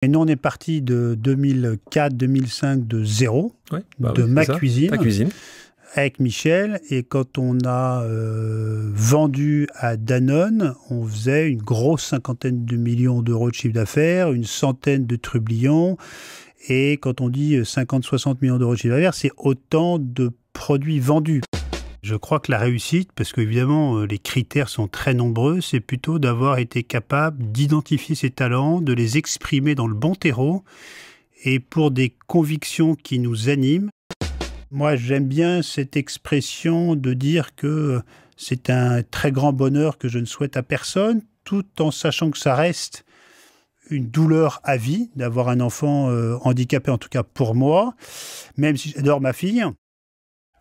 Et nous, on est parti de 2004-2005 de zéro, de ma cuisine, ta cuisine, avec Michel. Et quand on a vendu à Danone, on faisait une grosse cinquantaine de millions d'euros de chiffre d'affaires, une centaine de trublions. Et quand on dit 50-60 millions d'euros de chiffre d'affaires, c'est autant de produits vendus. Je crois que la réussite, parce qu'évidemment les critères sont très nombreux, c'est plutôt d'avoir été capable d'identifier ses talents, de les exprimer dans le bon terreau et pour des convictions qui nous animent. Moi, j'aime bien cette expression de dire que c'est un très grand bonheur que je ne souhaite à personne, tout en sachant que ça reste une douleur à vie d'avoir un enfant handicapé, en tout cas pour moi, même si j'adore ma fille.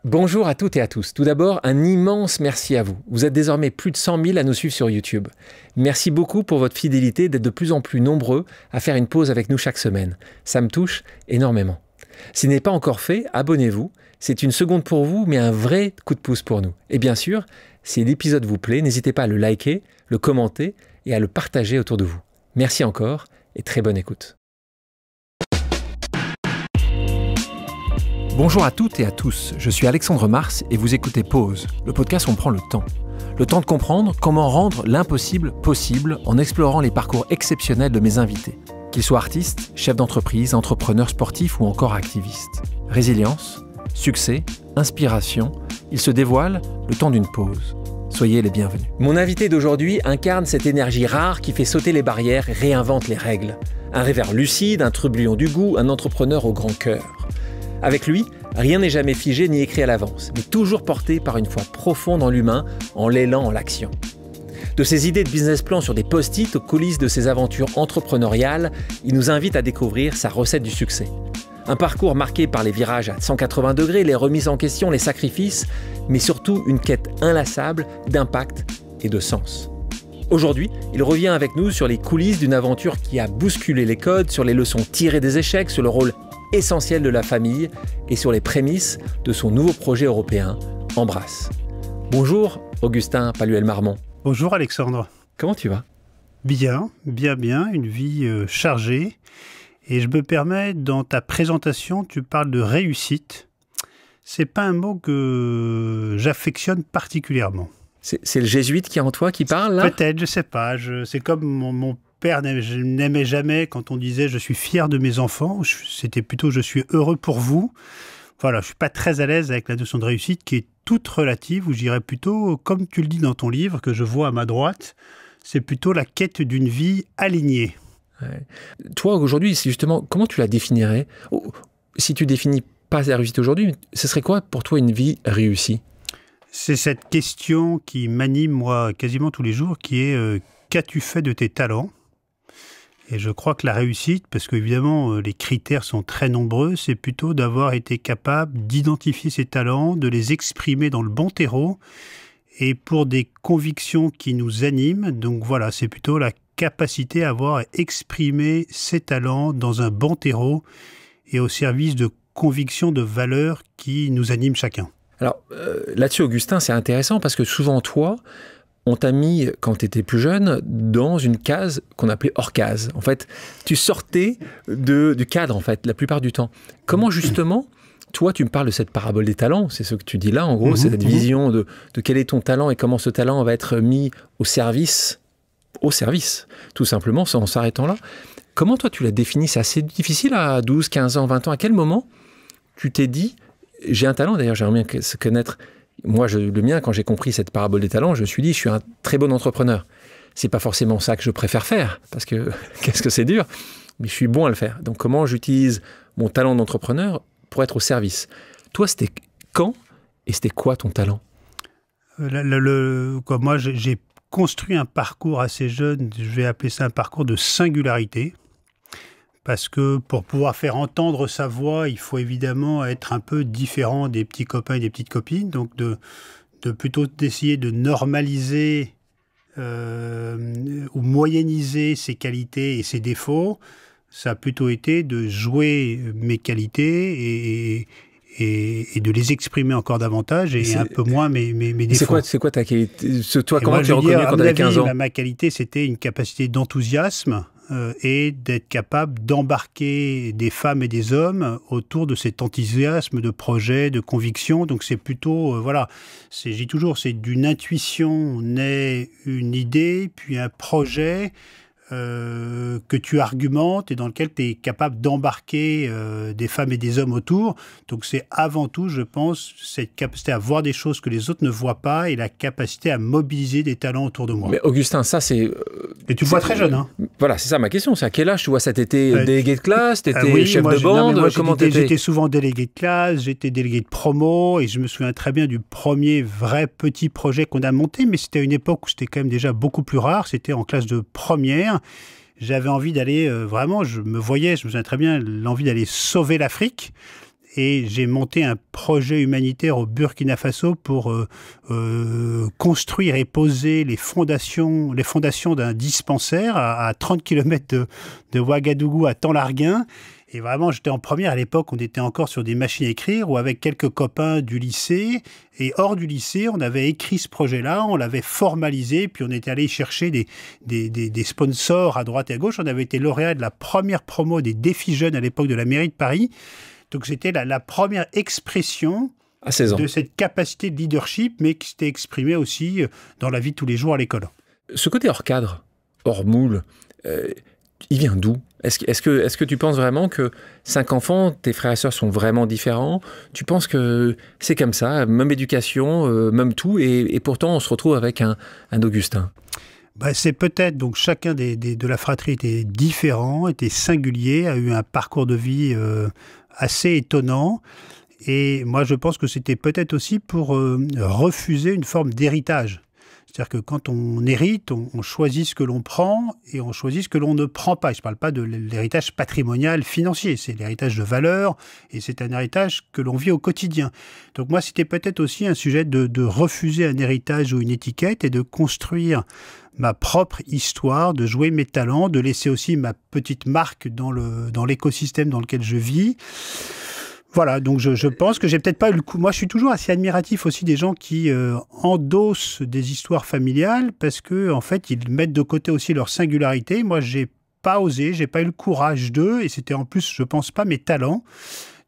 Bonjour à toutes et à tous. Tout d'abord, un immense merci à vous. Vous êtes désormais plus de 100 000 à nous suivre sur YouTube. Merci beaucoup pour votre fidélité d'être de plus en plus nombreux à faire une pause avec nous chaque semaine. Ça me touche énormément. Si ce n'est pas encore fait, abonnez-vous. C'est une seconde pour vous, mais un vrai coup de pouce pour nous. Et bien sûr, si l'épisode vous plaît, n'hésitez pas à le liker, le commenter et à le partager autour de vous. Merci encore et très bonne écoute. Bonjour à toutes et à tous, je suis Alexandre Mars et vous écoutez Pause, le podcast où on prend le temps. Le temps de comprendre comment rendre l'impossible possible en explorant les parcours exceptionnels de mes invités. Qu'ils soient artistes, chefs d'entreprise, entrepreneurs sportifs ou encore activistes. Résilience, succès, inspiration, ils se dévoilent le temps d'une pause. Soyez les bienvenus. Mon invité d'aujourd'hui incarne cette énergie rare qui fait sauter les barrières et réinvente les règles. Un rêveur lucide, un trublion du goût, un entrepreneur au grand cœur. Avec lui, rien n'est jamais figé ni écrit à l'avance, mais toujours porté par une foi profonde en l'humain, en l'élan, en l'action. De ses idées de business plan sur des post-it aux coulisses de ses aventures entrepreneuriales, il nous invite à découvrir sa recette du succès. Un parcours marqué par les virages à 180 degrés, les remises en question, les sacrifices, mais surtout une quête inlassable d'impact et de sens. Aujourd'hui, il revient avec nous sur les coulisses d'une aventure qui a bousculé les codes, sur les leçons tirées des échecs, sur le rôle essentiel de la famille et sur les prémices de son nouveau projet européen, Embrasse. Bonjour Augustin Palluel-Marmont. Bonjour Alexandre. Comment tu vas ? Bien, une vie chargée. Et je me permets, dans ta présentation, tu parles de réussite. C'est pas un mot que j'affectionne particulièrement. C'est le jésuite qui est en toi qui parle là ? Peut-être, je sais pas. C'est comme mon père n'aimait jamais quand on disait « je suis fier de mes enfants ». C'était plutôt « je suis heureux pour vous ». Voilà, je suis pas très à l'aise avec la notion de réussite qui est toute relative, ou je dirais plutôt, comme tu le dis dans ton livre, que je vois à ma droite, c'est plutôt la quête d'une vie alignée. Ouais. Toi, aujourd'hui, justement, comment tu la définirais ? Si tu définis pas la réussite aujourd'hui, ce serait quoi pour toi une vie réussie ? C'est cette question qui m'anime, moi, quasiment tous les jours, qui est qu'as-tu fait de tes talents ? Et je crois que la réussite, parce qu'évidemment, les critères sont très nombreux, c'est plutôt d'avoir été capable d'identifier ses talents, de les exprimer dans le bon terreau, et pour des convictions qui nous animent. Donc voilà, c'est plutôt la capacité à avoir exprimé ses talents dans un bon terreau et au service de convictions, de valeurs qui nous animent chacun. Alors là-dessus, Augustin, c'est intéressant parce que souvent, toi, on t'a mis, quand tu étais plus jeune, dans une case qu'on appelait hors case. En fait, tu sortais du cadre, en fait, la plupart du temps. Comment, justement, toi, tu me parles de cette parabole des talents, c'est ce que tu dis là, en gros, c'est cette vision de quel est ton talent et comment ce talent va être mis au service, tout simplement, en s'arrêtant là. Comment, toi, tu l'as défini ? C'est assez difficile à 12, 15 ans, 20 ans. À quel moment tu t'es dit, j'ai un talent, d'ailleurs, j'aimerais bien se connaître. Moi, le mien, quand j'ai compris cette parabole des talents, je me suis dit, je suis un très bon entrepreneur. C'est pas forcément ça que je préfère faire, parce que qu'est-ce que c'est dur, mais je suis bon à le faire. Donc, comment j'utilise mon talent d'entrepreneur pour être au service ? Toi, c'était quand et c'était quoi ton talent ? Moi, j'ai construit un parcours assez jeune, je vais appeler ça un parcours de singularité. Parce que pour pouvoir faire entendre sa voix, il faut évidemment être un peu différent des petits copains et des petites copines. Donc plutôt d'essayer de normaliser ou moyenniser ses qualités et ses défauts. Ça a plutôt été de jouer mes qualités et de les exprimer encore davantage et un peu moins mes défauts. C'est quoi ta qualité ? Toi, comment tu as reconnu quand tu avais 15 ans ? Ma qualité, c'était une capacité d'enthousiasme, et d'être capable d'embarquer des femmes et des hommes autour de cet enthousiasme de projet, de conviction. Donc c'est plutôt, je dis toujours, c'est d'une intuition naît une idée, puis un projet que tu argumentes et dans lequel tu es capable d'embarquer des femmes et des hommes autour. Donc c'est avant tout, je pense, cette capacité à voir des choses que les autres ne voient pas et la capacité à mobiliser des talents autour de moi. Mais Augustin, ça c'est... Et tu le vois très jeune, hein. Voilà, c'est ça ma question. C'est à quel âge tu vois ça? T'étais délégué de classe, t'étais oui, chef de bande, comment t'étais? J'étais souvent délégué de classe, j'étais délégué de promo et je me souviens très bien du premier vrai petit projet qu'on a monté, mais c'était à une époque où c'était quand même déjà beaucoup plus rare, c'était en classe de première. J'avais envie d'aller, vraiment, je me souviens très bien, l'envie d'aller sauver l'Afrique. Et j'ai monté un projet humanitaire au Burkina Faso pour construire et poser les fondations d'un dispensaire à 30 km de Ouagadougou à Tanlarguin. Et vraiment, j'étais en première. À l'époque, on était encore sur des machines à écrire ou avec quelques copains du lycée. Et hors du lycée, on avait écrit ce projet-là, on l'avait formalisé, puis on était allé chercher des sponsors à droite et à gauche. On avait été lauréat de la première promo des défis jeunes à l'époque de la mairie de Paris. Donc c'était la première expression à 16 ans de cette capacité de leadership, mais qui s'était exprimée aussi dans la vie de tous les jours à l'école. Ce côté hors cadre, hors moule, il vient d'où? Est-ce que tu penses vraiment que 5 enfants, tes frères et sœurs sont vraiment différents? Tu penses que c'est comme ça, même éducation, même tout, et pourtant on se retrouve avec un Augustin? C'est peut-être, donc chacun de la fratrie était différent, était singulier, a eu un parcours de vie assez étonnant. Et moi, je pense que c'était peut-être aussi pour refuser une forme d'héritage. C'est-à-dire que quand on hérite, on choisit ce que l'on prend et on choisit ce que l'on ne prend pas. Je ne parle pas de l'héritage patrimonial financier, c'est l'héritage de valeurs et c'est un héritage que l'on vit au quotidien. Donc moi, c'était peut-être aussi un sujet de refuser un héritage ou une étiquette et de construire ma propre histoire, de jouer mes talents, de laisser aussi ma petite marque dans l'écosystème dans lequel je vis. Voilà, donc je pense que j'ai peut-être pas eu le coup. Moi, je suis toujours assez admiratif aussi des gens qui endossent des histoires familiales parce que en fait, ils mettent de côté aussi leur singularité. Moi, j'ai pas osé, j'ai pas eu le courage d'eux et c'était en plus, je pense pas mes talents.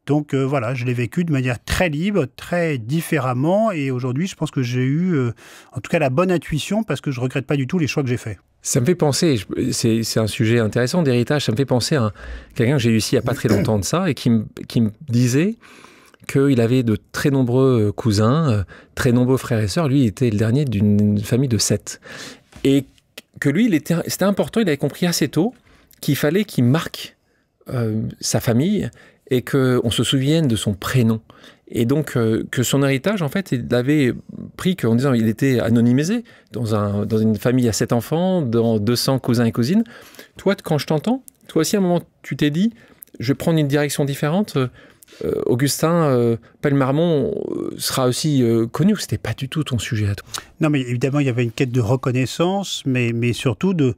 Donc voilà, je l'ai vécu de manière très libre, très différemment et aujourd'hui, je pense que j'ai eu en tout cas la bonne intuition parce que je regrette pas du tout les choix que j'ai faits. Ça me fait penser, c'est un sujet intéressant d'héritage, ça me fait penser à quelqu'un que j'ai eu ici il n'y a pas très longtemps de ça et qui me disait qu'il avait de très nombreux cousins, très nombreux frères et sœurs. Lui, il était le dernier d'une famille de 7. Et que lui, c'était important, il avait compris assez tôt qu'il fallait qu'il marque sa famille et qu'on se souvienne de son prénom. Et donc, que son héritage, en fait, il l'avait pris qu'en disant qu'il était anonymisé dans une famille à 7 enfants, dans 200 cousins et cousines. Toi, quand je t'entends, toi aussi, à un moment, tu t'es dit, je vais prendre une direction différente. Augustin Pelmarmon sera aussi connu. C'était pas du tout ton sujet à toi. Non, mais évidemment, il y avait une quête de reconnaissance, mais surtout de...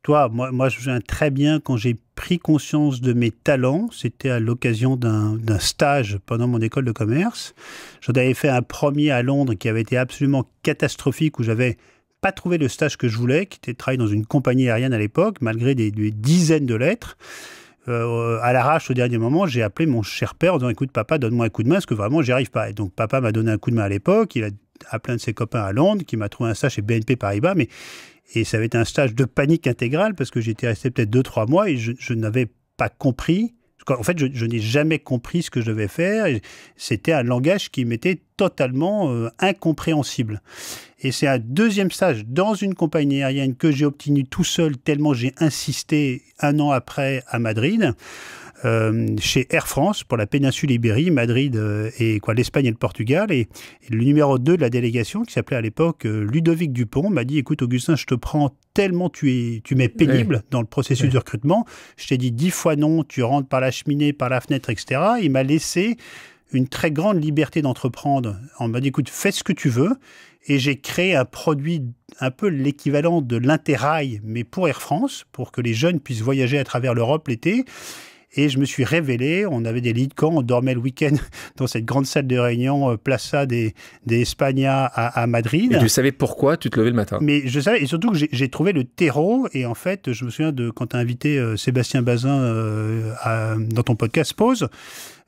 Toi, moi, je me souviens très bien quand j'ai pris conscience de mes talents. C'était à l'occasion d'un stage pendant mon école de commerce. J'en avais fait un premier à Londres qui avait été absolument catastrophique, où j'avais pas trouvé le stage que je voulais, qui était de travailler dans une compagnie aérienne à l'époque, malgré des dizaines de lettres. À l'arrache, au dernier moment, j'ai appelé mon cher père en disant « Écoute, papa, donne-moi un coup de main, parce que vraiment, j'y arrive pas. » Et donc, papa m'a donné un coup de main à l'époque. Il a appelé un de ses copains à Londres, qui m'a trouvé un stage chez BNP Paribas, et ça avait été un stage de panique intégrale parce que j'étais resté peut-être 2-3 mois et je n'avais pas compris. En fait, je n'ai jamais compris ce que je devais faire. C'était un langage qui m'était totalement incompréhensible. Et c'est un deuxième stage dans une compagnie aérienne que j'ai obtenu tout seul tellement j'ai insisté 1 an après à Madrid. Chez Air France pour la péninsule Ibérie, Madrid et l'Espagne et le Portugal. Et le numéro 2 de la délégation, qui s'appelait à l'époque Ludovic Dupont, m'a dit « Écoute Augustin, je te prends tellement tu m'es pénible dans le processus de recrutement. Je t'ai dit 10 fois non, tu rentres par la cheminée, par la fenêtre, etc. » Il m'a laissé une très grande liberté d'entreprendre. On m'a dit « Écoute, fais ce que tu veux. » Et j'ai créé un produit un peu l'équivalent de l'Interrail, mais pour Air France, pour que les jeunes puissent voyager à travers l'Europe l'été. Et je me suis révélé, on avait des lits de camp, on dormait le week-end dans cette grande salle de réunion Plaza des España à Madrid. Et tu savais pourquoi tu te levais le matin? Mais je savais, et surtout que j'ai trouvé le terreau. Et en fait, je me souviens de quand tu as invité Sébastien Bazin dans ton podcast Pause,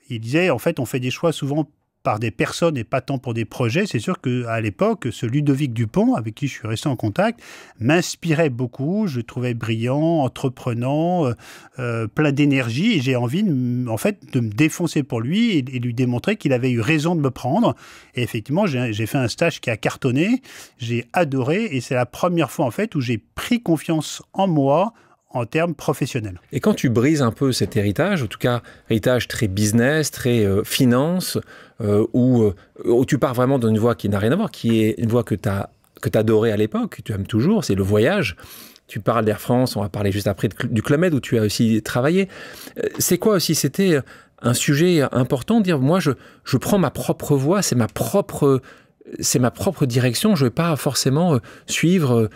il disait, en fait, on fait des choix souvent par des personnes et pas tant pour des projets. C'est sûr qu'à l'époque, ce Ludovic Dupont, avec qui je suis resté en contact, m'inspirait beaucoup. Je le trouvais brillant, entreprenant, plein d'énergie. Et j'ai envie, en fait, de me défoncer pour lui et lui démontrer qu'il avait eu raison de me prendre. Et effectivement, j'ai fait un stage qui a cartonné. J'ai adoré. Et c'est la première fois, en fait, où j'ai pris confiance en moi, en termes professionnels. Et quand tu brises un peu cet héritage, en tout cas héritage très business, très finance, où tu pars vraiment dans une voie qui n'a rien à voir, qui est une voie que tu as adorée à l'époque, que tu aimes toujours, c'est le voyage. Tu parles d'Air France, on va parler juste après du Club Med où tu as aussi travaillé. C'est quoi aussi? C'était un sujet important de dire, moi je prends ma propre voie, c'est ma propre direction, je ne vais pas forcément suivre...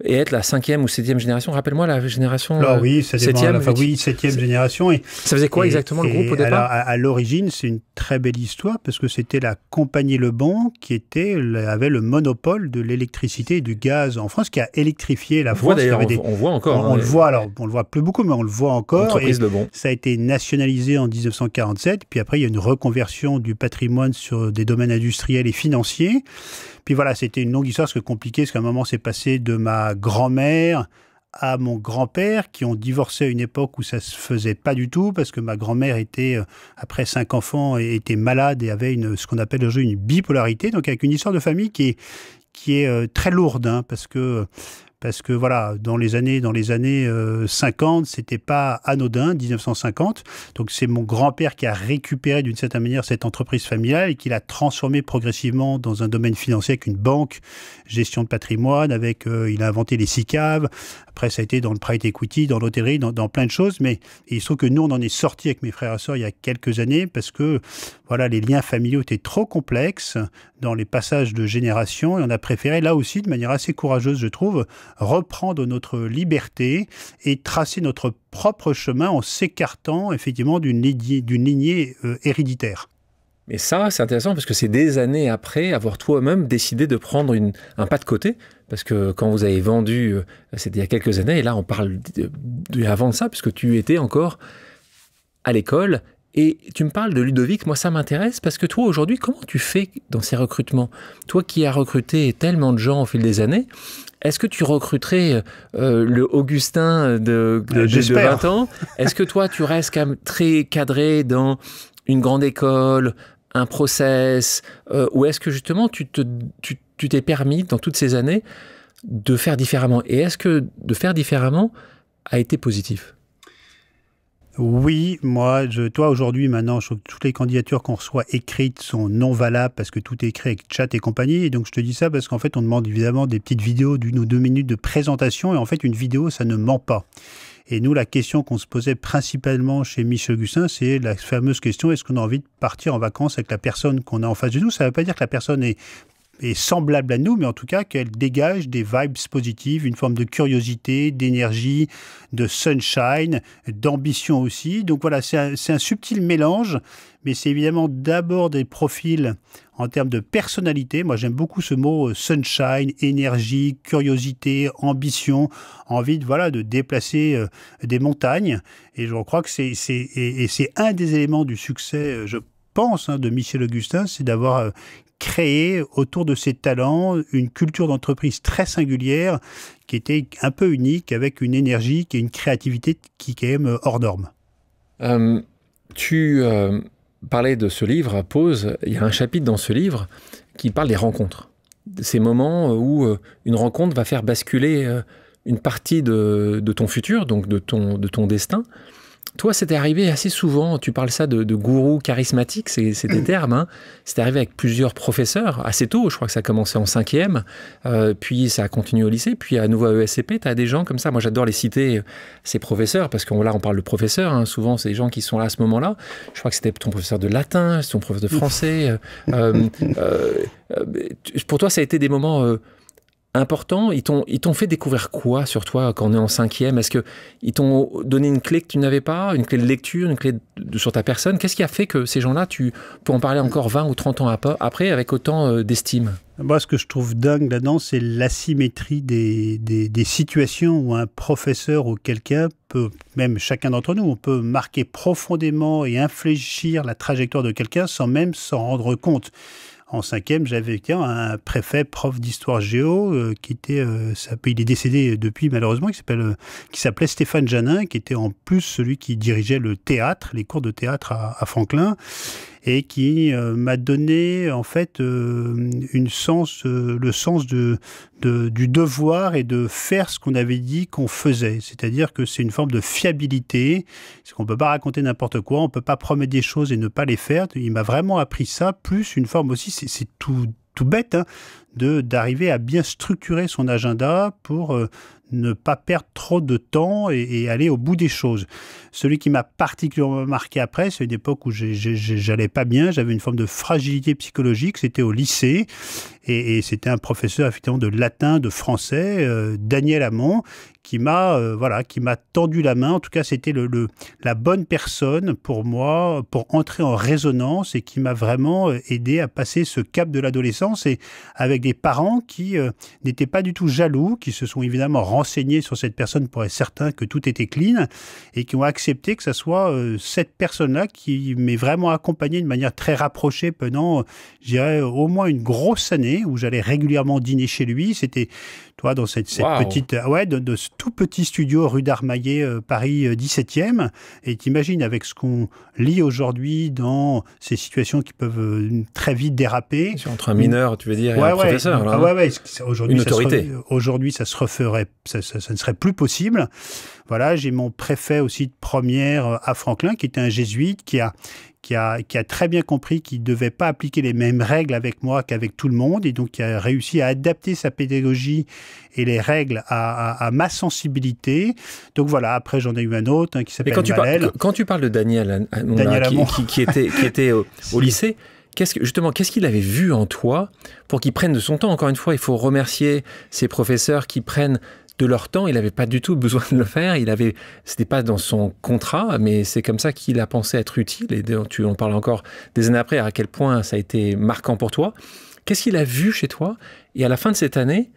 et être la 5e ou 7e génération. Rappelle-moi la génération... Alors oui, ça dépend. 7e génération. Et, ça faisait quoi exactement le groupe au départ? À l'origine, c'est une très belle histoire parce que c'était la compagnie Lebon qui avait le monopole de l'électricité et du gaz en France, qui a électrifié la France. D'ailleurs, on voit encore. On le voit, alors on le voit plus beaucoup, mais on le voit encore. Entreprise Lebon. Ça a été nationalisé en 1947. Puis après, il y a une reconversion du patrimoine sur des domaines industriels et financiers. Puis voilà, c'était une longue histoire, parce que compliqué, parce qu'à un moment, c'est passé de ma grand-mère à mon grand-père, qui ont divorcé à une époque où ça se faisait pas du tout, parce que ma grand-mère était, après 5 enfants, était malade et avait ce qu'on appelle aujourd'hui une bipolarité, donc avec une histoire de famille qui est très lourde, hein, parce que voilà, dans les années 50, c'était pas anodin, 1950. Donc c'est mon grand-père qui a récupéré d'une certaine manière cette entreprise familiale et qui l'a transformée progressivement dans un domaine financier avec une banque, gestion de patrimoine, il a inventé les SICAV. Après, ça a été dans le private equity, dans l'hôtellerie, dans plein de choses. Mais il se trouve que nous, on en est sortis avec mes frères et sœurs il y a quelques années parce que voilà, les liens familiaux étaient trop complexes dans les passages de génération. Et on a préféré, là aussi, de manière assez courageuse, je trouve, reprendre notre liberté et tracer notre propre chemin en s'écartant effectivement d'une lignée héréditaire. Mais ça, c'est intéressant parce que c'est des années après avoir toi-même décidé de prendre un pas de côté. Parce que quand vous avez vendu, c'était il y a quelques années, et là on parle avant de ça, puisque tu étais encore à l'école. Et tu me parles de Ludovic, moi ça m'intéresse, parce que toi aujourd'hui, comment tu fais dans ces recrutements? Toi qui as recruté tellement de gens au fil des années, est-ce que tu recruterais le Augustin de 20 ans? Est-ce que toi tu restes quand même très cadré dans une grande école, un process, ou est-ce que justement tu t'es permis dans toutes ces années de faire différemment? Et est-ce que de faire différemment a été positif? Oui, toi aujourd'hui maintenant, je trouve que toutes les candidatures qu'on reçoit écrites sont non valables parce que tout est écrit avec chat et compagnie. Et donc je te dis ça parce qu'en fait on demande évidemment des petites vidéos d'1 ou 2 minutes de présentation et en fait une vidéo ça ne ment pas. Et nous, la question qu'on se posait principalement chez Michel Augustin, c'est la fameuse question, est-ce qu'on a envie de partir en vacances avec la personne qu'on a en face de nous? Ça ne veut pas dire que la personne est semblable à nous, mais en tout cas qu'elle dégage des vibes positives, une forme de curiosité, d'énergie, de sunshine, d'ambition aussi. Donc voilà, c'est un subtil mélange, mais c'est évidemment d'abord des profils en termes de personnalité. Moi, j'aime beaucoup ce mot sunshine, énergie, curiosité, ambition, envie de déplacer des montagnes. Et je crois que c'est un des éléments du succès, je pense, de Michel Augustin, c'est d'avoir créé autour de ses talents une culture d'entreprise très singulière qui était un peu unique, avec une énergie et une créativité qui est quand même hors norme. Tu parlais de ce livre, Pause. Il y a un chapitre dans ce livre qui parle des rencontres. Ces moments où une rencontre va faire basculer une partie de ton futur, donc de ton destin. Toi, c'était arrivé assez souvent, tu parles ça de gourou charismatique, c'est des termes, hein. C'était arrivé avec plusieurs professeurs, assez tôt, je crois que ça a commencé en 5e, puis ça a continué au lycée, puis à nouveau à ESCP, tu as des gens comme ça, moi j'adore les citer, ces professeurs, parce que là on parle de professeurs, hein. Souvent c'est des gens qui sont là à ce moment-là, je crois que c'était ton professeur de latin, ton professeur de français, pour toi ça a été des moments importants. Ils t'ont fait découvrir quoi sur toi quand on est en 5e? Est-ce qu'ils t'ont donné une clé que tu n'avais pas, une clé de lecture, une clé sur ta personne? Qu'est-ce qui a fait que ces gens-là, tu peux en parler encore 20 ou 30 ans après avec autant d'estime? Moi, ce que je trouve dingue là-dedans, c'est l'asymétrie des situations où un professeur ou quelqu'un peut, même chacun d'entre nous, on peut marquer profondément et infléchir la trajectoire de quelqu'un sans même s'en rendre compte. En 5e, j'avais un préfet prof d'histoire géo qui était, il est décédé depuis malheureusement, qui s'appelait Stéphane Janin, qui était en plus celui qui dirigeait le théâtre, les cours de théâtre à Franklin, et qui m'a donné en fait le sens du devoir et de faire ce qu'on avait dit qu'on faisait. C'est-à-dire que c'est une forme de fiabilité, c'est qu'on ne peut pas raconter n'importe quoi, on ne peut pas promettre des choses et ne pas les faire. Il m'a vraiment appris ça, plus une forme aussi, c'est tout bête, hein, d'arriver à bien structurer son agenda pour ne pas perdre trop de temps et aller au bout des choses. Celui qui m'a particulièrement marqué après, c'est une époque où j'allais pas bien, j'avais une forme de fragilité psychologique, c'était au lycée, et c'était un professeur effectivement de latin, de français, Daniel Hamon, qui m'a tendu la main. En tout cas, c'était la bonne personne pour moi, pour entrer en résonance, et qui m'a vraiment aidé à passer ce cap de l'adolescence, et avec des parents qui n'étaient pas du tout jaloux, qui se sont évidemment renseignés sur cette personne pour être certains que tout était clean, et qui ont accepté que ce soit cette personne-là qui m'ait vraiment accompagné de manière très rapprochée pendant, je dirais, au moins une grosse année, où j'allais régulièrement dîner chez lui. C'était, toi, dans cette petite, de ce tout petit studio rue d'Armaillet, Paris 17e. Et t'imagines, avec ce qu'on lit aujourd'hui dans ces situations qui peuvent très vite déraper. Entre un mineur, tu veux dire, et un professeur. Aujourd'hui, une autorité. Aujourd'hui, ça se referait, ça ne serait plus possible. Voilà, j'ai mon préfet aussi de première à Franklin, qui était un jésuite, qui a très bien compris qu'il ne devait pas appliquer les mêmes règles avec moi qu'avec tout le monde, et donc qui a réussi à adapter sa pédagogie et les règles à ma sensibilité. Donc voilà, après j'en ai eu un autre qui s'appelle Malel. Quand tu parles de Daniel Hamon, qui était au lycée, qu'est-ce qu'il avait vu en toi pour qu'il prenne de son temps? Encore une fois, il faut remercier ces professeurs qui prennent de leur temps. Il n'avait pas du tout besoin de le faire. C'était pas dans son contrat, mais c'est comme ça qu'il a pensé être utile. Et on parle encore des années après à quel point ça a été marquant pour toi. Qu'est-ce qu'il a vu chez toi? Et à la fin de cette année,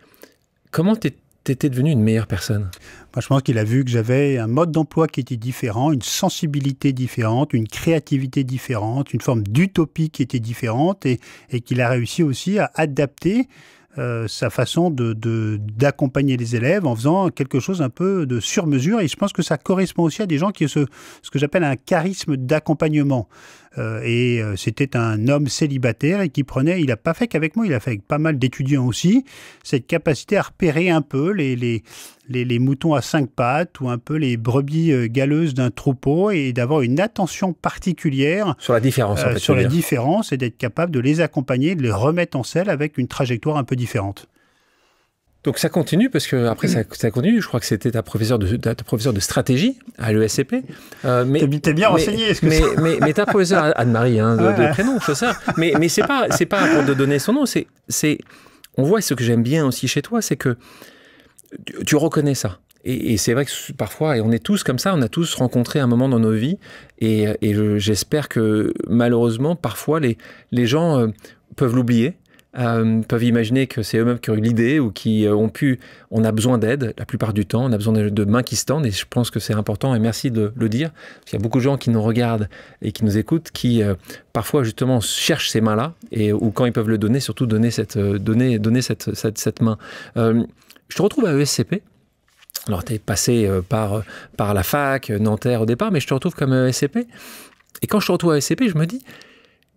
comment t'étais devenu une meilleure personne? Moi, je pense qu'il a vu que j'avais un mode d'emploi qui était différent, une sensibilité différente, une créativité différente, une forme d'utopie qui était différente, et qu'il a réussi aussi à adapter sa façon d'accompagner les élèves en faisant quelque chose un peu de sur-mesure. Et je pense que ça correspond aussi à des gens qui ont ce que j'appelle un charisme d'accompagnement. C'était un homme célibataire et qui prenait, il n'a pas fait qu'avec moi, il a fait avec pas mal d'étudiants aussi, cette capacité à repérer un peu les moutons à 5 pattes ou un peu les brebis galeuses d'un troupeau, et d'avoir une attention particulière sur la différence, en fait, sur la différence, et d'être capable de les accompagner, de les remettre en selle avec une trajectoire un peu différente. Donc ça continue, parce que après ça continue. Je crois que c'était ta professeure de stratégie à l'ESCP. T'es bien renseigné. Mais ta professeure Anne-Marie, de prénom, c'est ça. Mais c'est pas pour te donner son nom. On voit, ce que j'aime bien aussi chez toi, c'est que tu reconnais ça. Et c'est vrai que parfois, et on est tous comme ça, on a tous rencontré un moment dans nos vies, et j'espère que malheureusement, parfois, les gens peuvent l'oublier. Peuvent imaginer que c'est eux-mêmes qui ont eu l'idée, ou qui on a besoin d'aide la plupart du temps, on a besoin de mains qui se tendent, et je pense que c'est important, et merci de le dire, parce qu'il y a beaucoup de gens qui nous regardent et qui nous écoutent, qui parfois justement cherchent ces mains-là, ou quand ils peuvent le donner, surtout donner cette main. Je te retrouve à ESCP. Alors tu es passé par la fac, Nanterre au départ, mais je te retrouve comme ESCP, et quand je te retrouve à ESCP, je me dis,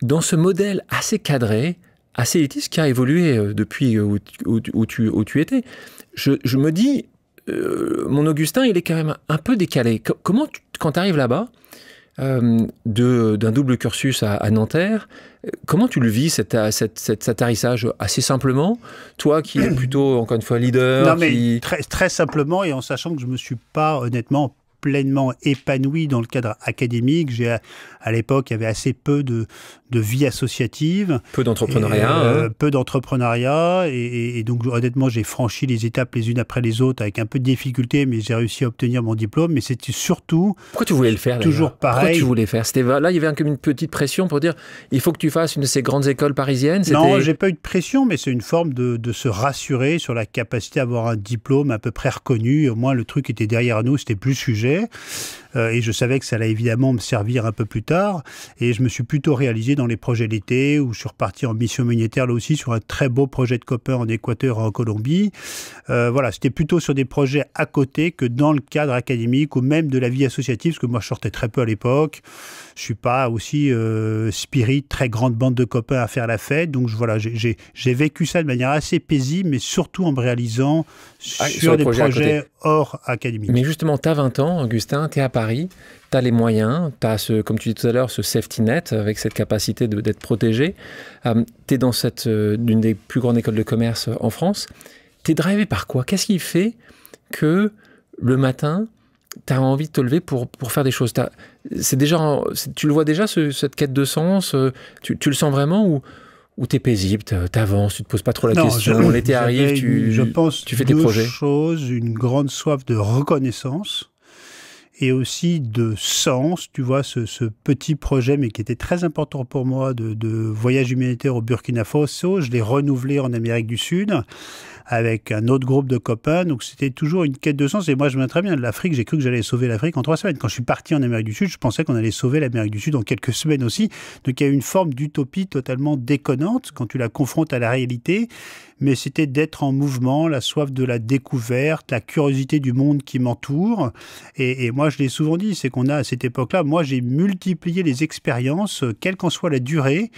dans ce modèle assez cadré, assez élitiste, qui a évolué depuis où tu étais. Je me dis, mon Augustin, il est quand même un peu décalé. Comment, quand tu arrives là-bas, d'un double cursus à Nanterre, comment tu le vis, cet atterrissage assez simplement? Toi qui es plutôt, encore une fois, leader. Non, mais très, très simplement, et en sachant que je ne me suis pas, honnêtement, pleinement épanoui dans le cadre académique. À l'époque, il y avait assez peu de vie associative. Peu d'entrepreneuriat. Peu d'entrepreneuriat. Et donc, honnêtement, j'ai franchi les étapes les unes après les autres avec un peu de difficulté, mais j'ai réussi à obtenir mon diplôme. Mais c'était surtout... Pourquoi tu voulais le faire, toujours pareil. Pourquoi tu voulais faire? Là, il y avait une petite pression pour dire, il faut que tu fasses une de ces grandes écoles parisiennes. Non, j'ai pas eu de pression, mais c'est une forme de se rassurer sur la capacité à avoir un diplôme à peu près reconnu. Au moins, le truc était derrière nous, c'était plus le sujet. Et je savais que ça allait évidemment me servir un peu plus tard. Et je me suis plutôt réalisé dans les projets d'été, où je suis reparti en mission humanitaire, là aussi, sur un très beau projet de copains en Équateur et en Colombie. Voilà, c'était plutôt sur des projets à côté que dans le cadre académique ou même de la vie associative, parce que moi, je sortais très peu à l'époque. Je suis pas aussi spirit, très grande bande de copains à faire la fête. Donc voilà, j'ai vécu ça de manière assez paisible, mais surtout en me réalisant sur des projets hors académique. Mais justement, tu as 20 ans, Augustin, tu es à Paris, tu as les moyens, tu as, comme tu dis tout à l'heure, ce safety net avec cette capacité d'être protégé. Tu es dans d'une des plus grandes écoles de commerce en France. Tu es drivé par quoi? Qu'est-ce qui fait que le matin, tu as envie de te lever pour faire des choses? Tu le vois déjà, cette quête de sens? Tu le sens vraiment ou tu es paisible, tu avances, tu ne te poses pas trop la question? L'été arrive, tu fais tes projets. Deux choses, une grande soif de reconnaissance et aussi de sens. Tu vois, ce petit projet, mais qui était très important pour moi, de voyage humanitaire au Burkina Faso, je l'ai renouvelé en Amérique du Sud avec un autre groupe de copains. Donc, c'était toujours une quête de sens. Et moi, je me souviens très bien de l'Afrique. J'ai cru que j'allais sauver l'Afrique en 3 semaines. Quand je suis parti en Amérique du Sud, je pensais qu'on allait sauver l'Amérique du Sud en quelques semaines aussi. Donc, il y a une forme d'utopie totalement déconnante quand tu la confrontes à la réalité. Mais c'était d'être en mouvement, la soif de la découverte, la curiosité du monde qui m'entoure. Et moi, je l'ai souvent dit, c'est qu'on a, à cette époque-là, moi, j'ai multiplié les expériences, quelle qu'en soit la durée,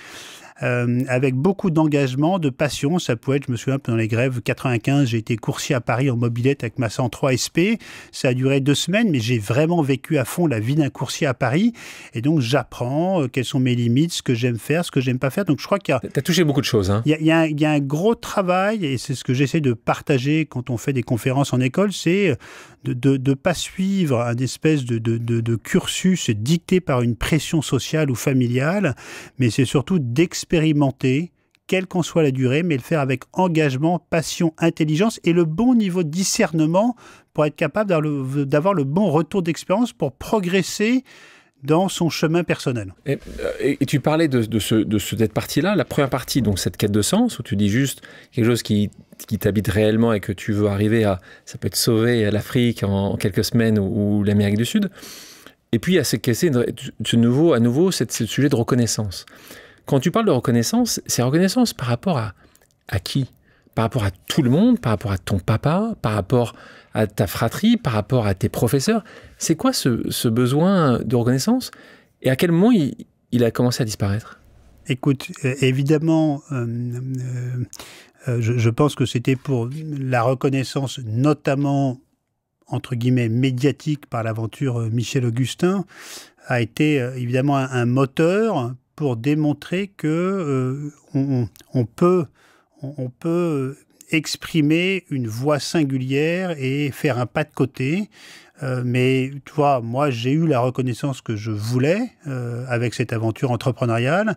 avec beaucoup d'engagement, de passion. Ça pouvait être, je me souviens, pendant les grèves 95, j'ai été coursier à Paris en mobilette avec ma 103 SP. Ça a duré 2 semaines, mais j'ai vraiment vécu à fond la vie d'un coursier à Paris. Et donc, j'apprends quelles sont mes limites, ce que j'aime faire, ce que j'aime pas faire. Donc, je crois qu'il y a... T'as touché beaucoup de choses, hein. Il y a un gros travail, et c'est ce que j'essaie de partager quand on fait des conférences en école, c'est de pas suivre un espèce de cursus dicté par une pression sociale ou familiale, mais c'est surtout d'expérimenter, quelle qu'en soit la durée, mais le faire avec engagement, passion, intelligence et le bon niveau de discernement pour être capable d'avoir le bon retour d'expérience pour progresser dans son chemin personnel. Et tu parlais de cette partie-là, la première partie, donc cette quête de sens, où tu dis juste quelque chose qui t'habite réellement et que tu veux arriver à, ça peut être sauver l'Afrique en quelques semaines ou l'Amérique du Sud. Et puis il y a à nouveau ce sujet de reconnaissance. Quand tu parles de reconnaissance, c'est reconnaissance par rapport à qui? Par rapport à tout le monde, par rapport à ton papa, par rapport à ta fratrie, par rapport à tes professeurs. C'est quoi ce besoin de reconnaissance et à quel moment il a commencé à disparaître? Écoute, évidemment, je pense que c'était pour la reconnaissance, notamment, entre guillemets, médiatique par l'aventure Michel Augustin, a été évidemment un moteur pour démontrer que on peut exprimer une voix singulière et faire un pas de côté. Mais tu vois, moi, j'ai eu la reconnaissance que je voulais avec cette aventure entrepreneuriale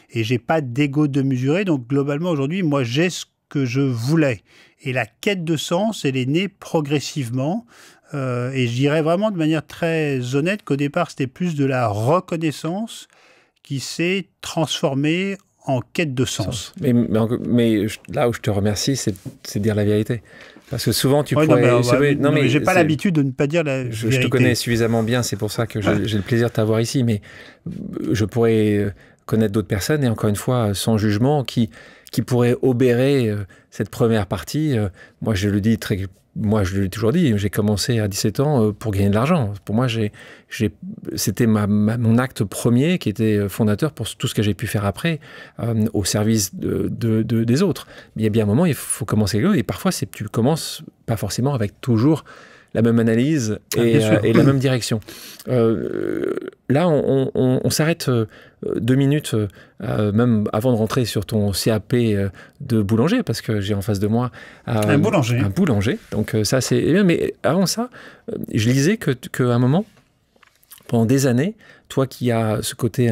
et j'ai pas d'ego de mesurer. Donc, globalement, aujourd'hui, moi, j'ai ce que je voulais. Et la quête de sens, elle est née progressivement. Et je dirais vraiment de manière très honnête qu'au départ, c'était plus de la reconnaissance qui s'est transformée en quête de sens. Mais là où je te remercie, c'est de dire la vérité. Parce que souvent, tu pourrais... Non, mais j'ai pas l'habitude de ne pas dire la vérité. Je te connais suffisamment bien, c'est pour ça que j'ai le plaisir de t'avoir ici. Mais je pourrais connaître d'autres personnes, et encore une fois, sans jugement, qui pourraient obérer cette première partie. Moi, je le dis je l'ai toujours dit, j'ai commencé à 17 ans pour gagner de l'argent. Pour moi, c'était mon acte premier qui était fondateur pour tout ce que j'ai pu faire après, au service des autres. Mais il y a bien un moment, il faut commencer et parfois, tu commences pas forcément avec toujours la même analyse et la même direction. là, on s'arrête 2 minutes, même avant de rentrer sur ton CAP de boulanger, parce que j'ai en face de moi un boulanger. Un boulanger. Donc ça, c'est bien. Mais avant ça, je lisais qu'à un moment, pendant des années, toi qui as ce côté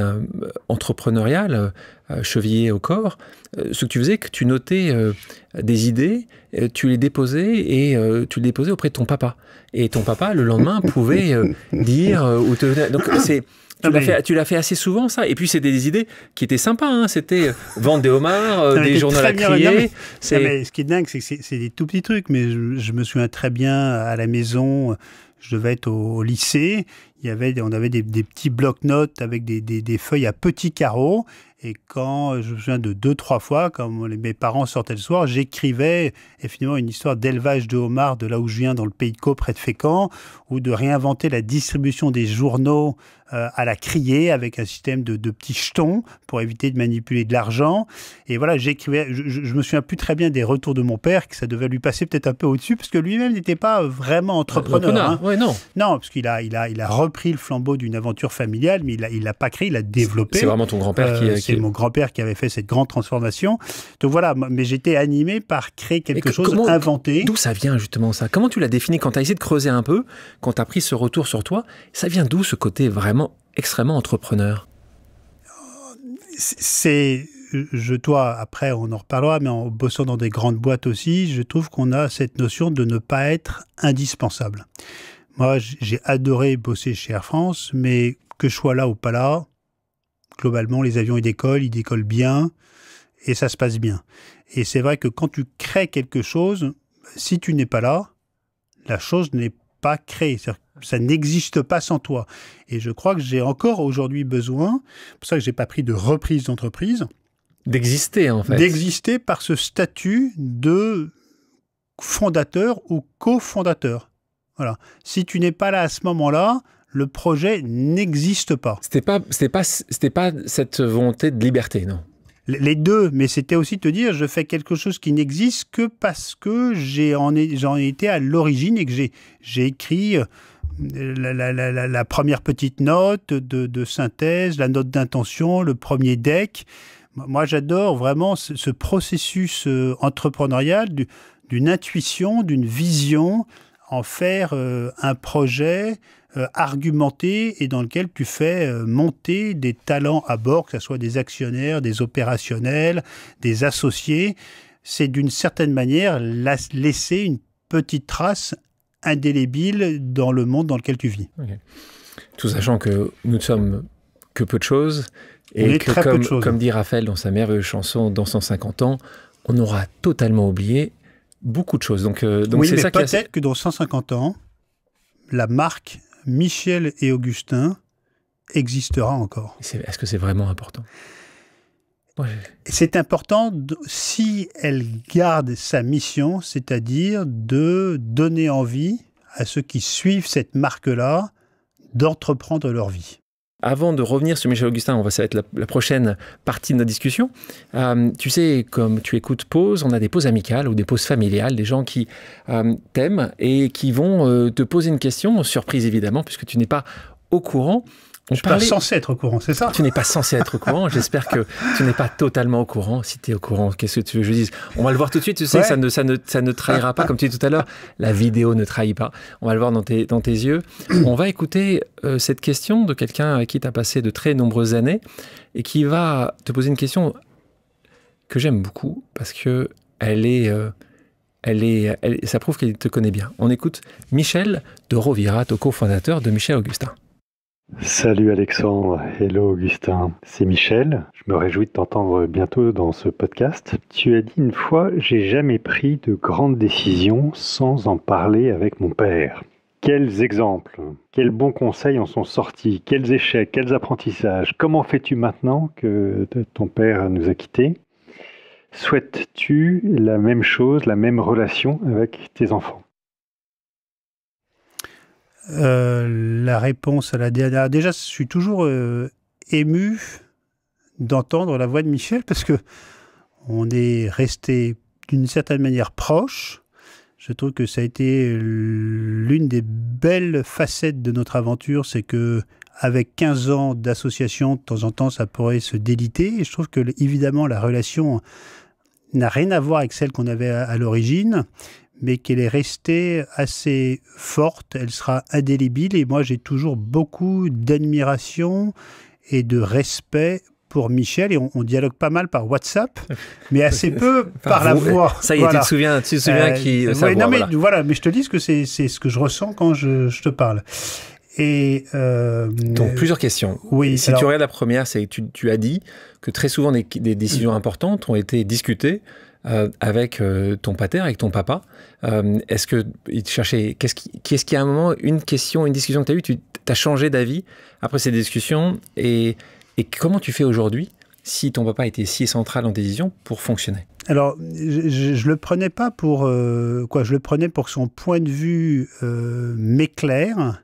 entrepreneurial, chevillé au corps, ce que tu faisais, que tu notais des idées, tu les déposais auprès de ton papa. Et ton papa, le lendemain, pouvait dire ou te... Donc tu l'as fait assez souvent, ça. Et puis, c'était des idées qui étaient sympas. Hein. C'était vendre des homards, des journaux à crier. Ce qui est dingue, c'est que c'est des tout petits trucs. Mais je me souviens très bien, à la maison, je devais être au lycée. On avait des petits blocs-notes avec des feuilles à petits carreaux. Et quand, je me souviens de 2-3 fois, quand mes parents sortaient le soir, j'écrivais finalement une histoire d'élevage de homards de là où je viens, dans le Pays de Caux, près de Fécamp, ou de réinventer la distribution des journaux à la criée avec un système de petits jetons pour éviter de manipuler de l'argent. Et voilà, j'écrivais. Je me souviens plus très bien des retours de mon père, que ça devait lui passer peut-être un peu au-dessus, parce que lui-même n'était pas vraiment entrepreneur. Hein. Ouais, non, parce qu'il a repris le flambeau d'une aventure familiale, mais il l'a pas créé, il l'a développé. C'est vraiment ton grand-père C'est mon grand-père qui avait fait cette grande transformation. Donc voilà, mais j'étais animé par créer quelque chose, inventer. D'où ça vient justement ça? Comment tu l'as défini quand tu as essayé de creuser un peu, quand tu as pris ce retour sur toi? Ça vient d'où ce côté vraiment extrêmement entrepreneur? Toi, après on en reparlera, mais en bossant dans des grandes boîtes aussi, je trouve qu'on a cette notion de ne pas être indispensable. Moi, j'ai adoré bosser chez Air France, mais que je sois là ou pas là, globalement, les avions, ils décollent bien, et ça se passe bien. Et c'est vrai que quand tu crées quelque chose, si tu n'es pas là, la chose n'est pas créée. C'est-à-dire que ça n'existe pas sans toi. Et je crois que j'ai encore aujourd'hui besoin, c'est pour ça que je n'ai pas pris de reprise d'entreprise. D'exister, en fait. D'exister par ce statut de fondateur ou cofondateur. Voilà. Si tu n'es pas là à ce moment-là, le projet n'existe pas. C'était pas cette volonté de liberté, non? Les deux, mais c'était aussi te dire, je fais quelque chose qui n'existe que parce que j'en ai été à l'origine et que j'ai écrit la première petite note de synthèse, la note d'intention, le premier deck. Moi, j'adore vraiment ce processus entrepreneurial d'une intuition, d'une vision, en faire un projet argumenté et dans lequel tu fais monter des talents à bord, que ce soit des actionnaires, des opérationnels, des associés. C'est d'une certaine manière laisser une petite trace indélébile dans le monde dans lequel tu vis. Okay. Tout sachant que nous ne sommes que peu de choses et que, comme dit Raphaël dans sa merveilleuse chanson « Dans 150 ans », on aura totalement oublié beaucoup de choses. Donc oui, c'est mais ça peut-être que dans 150 ans, la marque Michel et Augustin existera encore. Est-ce que c'est vraiment important? C'est important si elle garde sa mission, c'est-à-dire de donner envie à ceux qui suivent cette marque-là d'entreprendre leur vie. Avant de revenir sur Michel Augustin, ça va être la prochaine partie de notre discussion. Tu sais, comme tu écoutes Pause, on a des pauses amicales ou des pauses familiales, des gens qui t'aiment et qui vont te poser une question, surprise évidemment, puisque tu n'es pas au courant. Je ne suis pas censé être au courant, c'est ça? Tu n'es pas censé être au courant. J'espère que tu n'es pas totalement au courant. Si tu es au courant, qu'est-ce que tu veux que je dise? On va le voir tout de suite. Tu sais, ça ne trahira pas. Comme tu dis tout à l'heure, la vidéo ne trahit pas. On va le voir dans tes yeux. On va écouter cette question de quelqu'un avec qui tu as passé de très nombreuses années et qui va te poser une question que j'aime beaucoup parce que ça prouve qu'elle te connaît bien. On écoute Michel de Rovira, cofondateur de Michel Augustin. Salut Alexandre, hello Augustin, c'est Michel, je me réjouis de t'entendre bientôt dans ce podcast. Tu as dit une fois, j'ai jamais pris de grandes décisions sans en parler avec mon père. Quels exemples, quels bons conseils en sont sortis, quels échecs, quels apprentissages, comment fais-tu maintenant que ton père nous a quittés? Souhaites-tu la même chose, la même relation avec tes enfants? La réponse à la dernière... Déjà, je suis toujours ému d'entendre la voix de Michel parce que on est resté d'une certaine manière proche. Je trouve que ça a été l'une des belles facettes de notre aventure, c'est que avec 15 ans d'association, de temps en temps, ça pourrait se déliter. Et je trouve que, évidemment, la relation n'a rien à voir avec celle qu'on avait à l'origine, mais qu'elle est restée assez forte, elle sera indélébile. Et moi, j'ai toujours beaucoup d'admiration et de respect pour Michel. Et on dialogue pas mal par WhatsApp, mais assez peu par la voix. Ça y est, voilà. Tu te souviens qui... Ouais, non, mais voilà, mais je te dis que c'est ce que je ressens quand je te parle. Et donc, plusieurs questions. Oui, si tu regardes la première, c'est que tu as dit que très souvent des décisions importantes ont été discutées avec ton pater, avec ton papa. Est-ce que il te cherchait, qu'est-ce qui à un moment, une discussion que tu as eue, tu as changé d'avis après ces discussions et comment tu fais aujourd'hui si ton papa était si central dans tes décisions pour fonctionner? Alors, je le prenais pas pour je le prenais pour que son point de vue m'éclaire,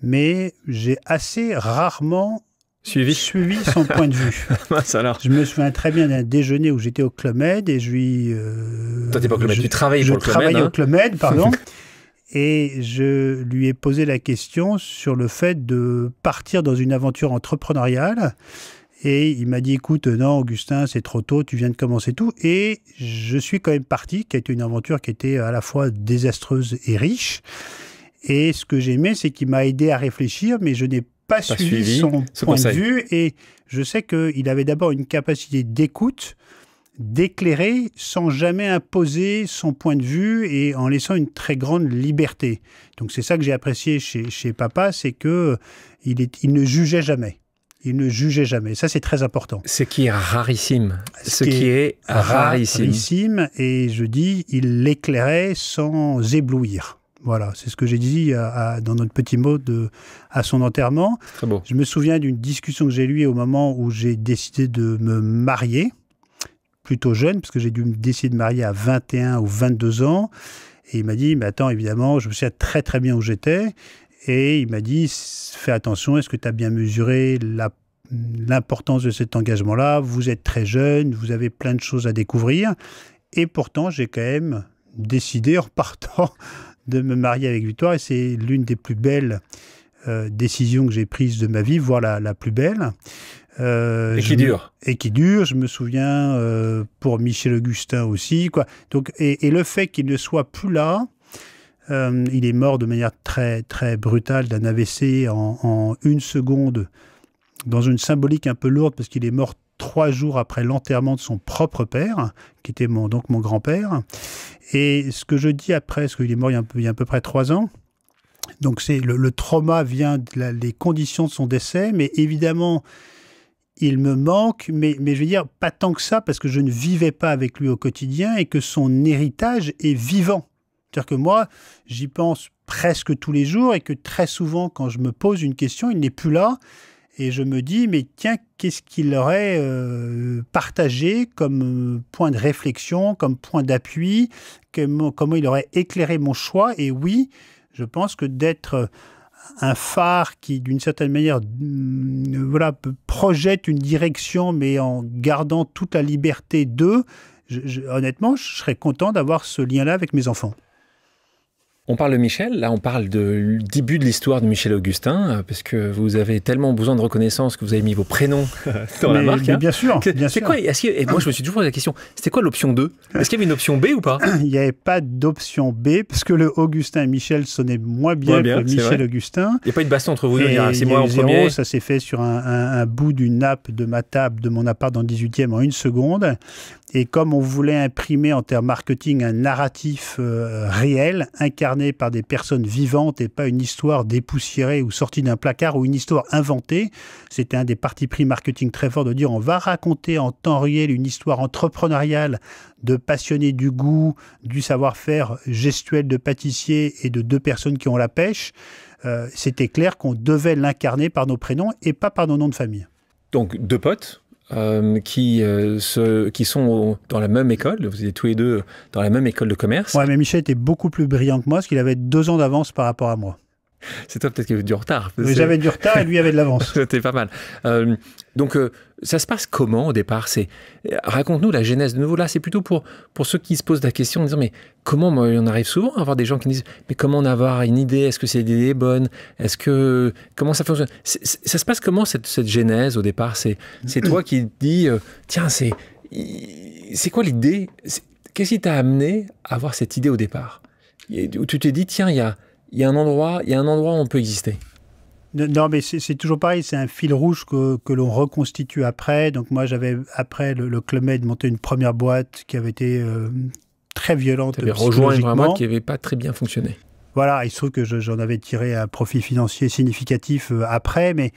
mais j'ai assez rarement suivi son point de vue. Alors. Je me souviens très bien d'un déjeuner où j'étais au Club Med et je lui... Toi, t'es pas au Club Med, tu travaillais pour le Club Med. Je travaillais au Club Med, pardon. Et je lui ai posé la question sur le fait de partir dans une aventure entrepreneuriale. Et il m'a dit, écoute, non, Augustin, c'est trop tôt, tu viens de commencer tout. Et je suis quand même parti, qui a été une aventure qui était à la fois désastreuse et riche. Et ce que j'aimais, c'est qu'il m'a aidé à réfléchir, mais je n'ai pas suivi son point de vue. Et je sais qu'il avait d'abord une capacité d'écoute, d'éclairer, sans jamais imposer son point de vue et en laissant une très grande liberté. Donc c'est ça que j'ai apprécié chez papa, c'est qu'il ne jugeait jamais. Il ne jugeait jamais. Ça, c'est très important. Ce qui est rarissime. Ce qui est rarissime. Et je dis, il l'éclairait sans éblouir. Voilà, c'est ce que j'ai dit dans notre petit mot à son enterrement. Très beau. Je me souviens d'une discussion que j'ai eue au moment où j'ai décidé de me marier, plutôt jeune, parce que j'ai dû me décider de marier à 21 ou 22 ans. Et il m'a dit, mais attends, évidemment, je me souviens très très bien où j'étais. Et il m'a dit, fais attention, est-ce que tu as bien mesuré l'importance de cet engagement-là? Vous êtes très jeune, vous avez plein de choses à découvrir. Et pourtant, j'ai quand même décidé, en partant, de me marier avec Victoire. Et c'est l'une des plus belles décisions que j'ai prises de ma vie, voire la plus belle. Et qui dure. Et qui dure. Je me souviens pour Michel Augustin aussi. Donc, et le fait qu'il ne soit plus là, il est mort de manière très, très brutale d'un AVC en une seconde, dans une symbolique un peu lourde, parce qu'il est mort 3 jours après l'enterrement de son propre père, qui était mon grand-père. Et ce que je dis après, parce qu'il est mort il y a à peu près 3 ans, donc c'est le trauma vient des conditions de son décès, mais évidemment, il me manque, mais je veux dire, pas tant que ça, parce que je ne vivais pas avec lui au quotidien et que son héritage est vivant. C'est-à-dire que moi, j'y pense presque tous les jours et que très souvent, quand je me pose une question, il n'est plus là. Et je me dis, mais tiens, qu'est-ce qu'il aurait partagé comme point de réflexion, comme point d'appui, comment il aurait éclairé mon choix. Et oui, je pense que d'être un phare qui, d'une certaine manière, projette une direction, mais en gardant toute la liberté d'eux, honnêtement, je serais content d'avoir ce lien-là avec mes enfants. On parle de Michel, là on parle du début de l'histoire de Michel Augustin, parce que vous avez tellement besoin de reconnaissance que vous avez mis vos prénoms dans la marque. Mais bien sûr. C'est quoi, et moi je me suis toujours posé la question, c'était quoi l'option 2? Est-ce qu'il y avait une option B ou pas? Il n'y avait pas d'option B, parce que le Augustin et Michel sonnaient moins bien que Michel Augustin. Il n'y a pas eu de baston entre vous deux, c'est moi en premier. Ça s'est fait sur un bout d'une nappe de ma table, de mon appart dans le 18e en 1 seconde. Et comme on voulait imprimer en termes marketing un narratif réel, incarné par des personnes vivantes et pas une histoire dépoussiérée ou sortie d'un placard ou une histoire inventée, c'était un des partis pris marketing très forts de dire on va raconter en temps réel une histoire entrepreneuriale de passionnés du goût, du savoir-faire gestuel de pâtissier et de 2 personnes qui ont la pêche. C'était clair qu'on devait l'incarner par nos prénoms et pas par nos noms de famille. Donc 2 potes qui sont dans la même école, vous êtes tous les 2 dans la même école de commerce. Ouais, mais Michel était beaucoup plus brillant que moi, parce qu'il avait 2 ans d'avance par rapport à moi. C'est toi peut-être qui avait du retard. J'avais du retard et lui avait de l'avance. C'était pas mal. Donc, ça se passe comment au départ? Raconte-nous la genèse. De nouveau, là, c'est plutôt pour ceux qui se posent la question en disant, mais comment, moi, on arrive souvent à avoir des gens qui disent, mais comment avoir une idée? Est-ce que c'est une idée bonne? Comment ça fonctionne? Ça se passe comment cette genèse au départ? C'est toi qui te dis, tiens, c'est quoi l'idée? Qu'est-ce qui t'a amené à avoir cette idée au départ? Où tu t'es dit, tiens, il y a un endroit où on peut exister. Non, mais c'est toujours pareil, c'est un fil rouge que l'on reconstitue après. Donc moi, j'avais, après le Club Med, monté une première boîte qui avait été très violente. Tu avais rejoint une première boîte qui n'avait pas très bien fonctionné. Voilà, il se trouve que j'en avais tiré un profit financier significatif après, mais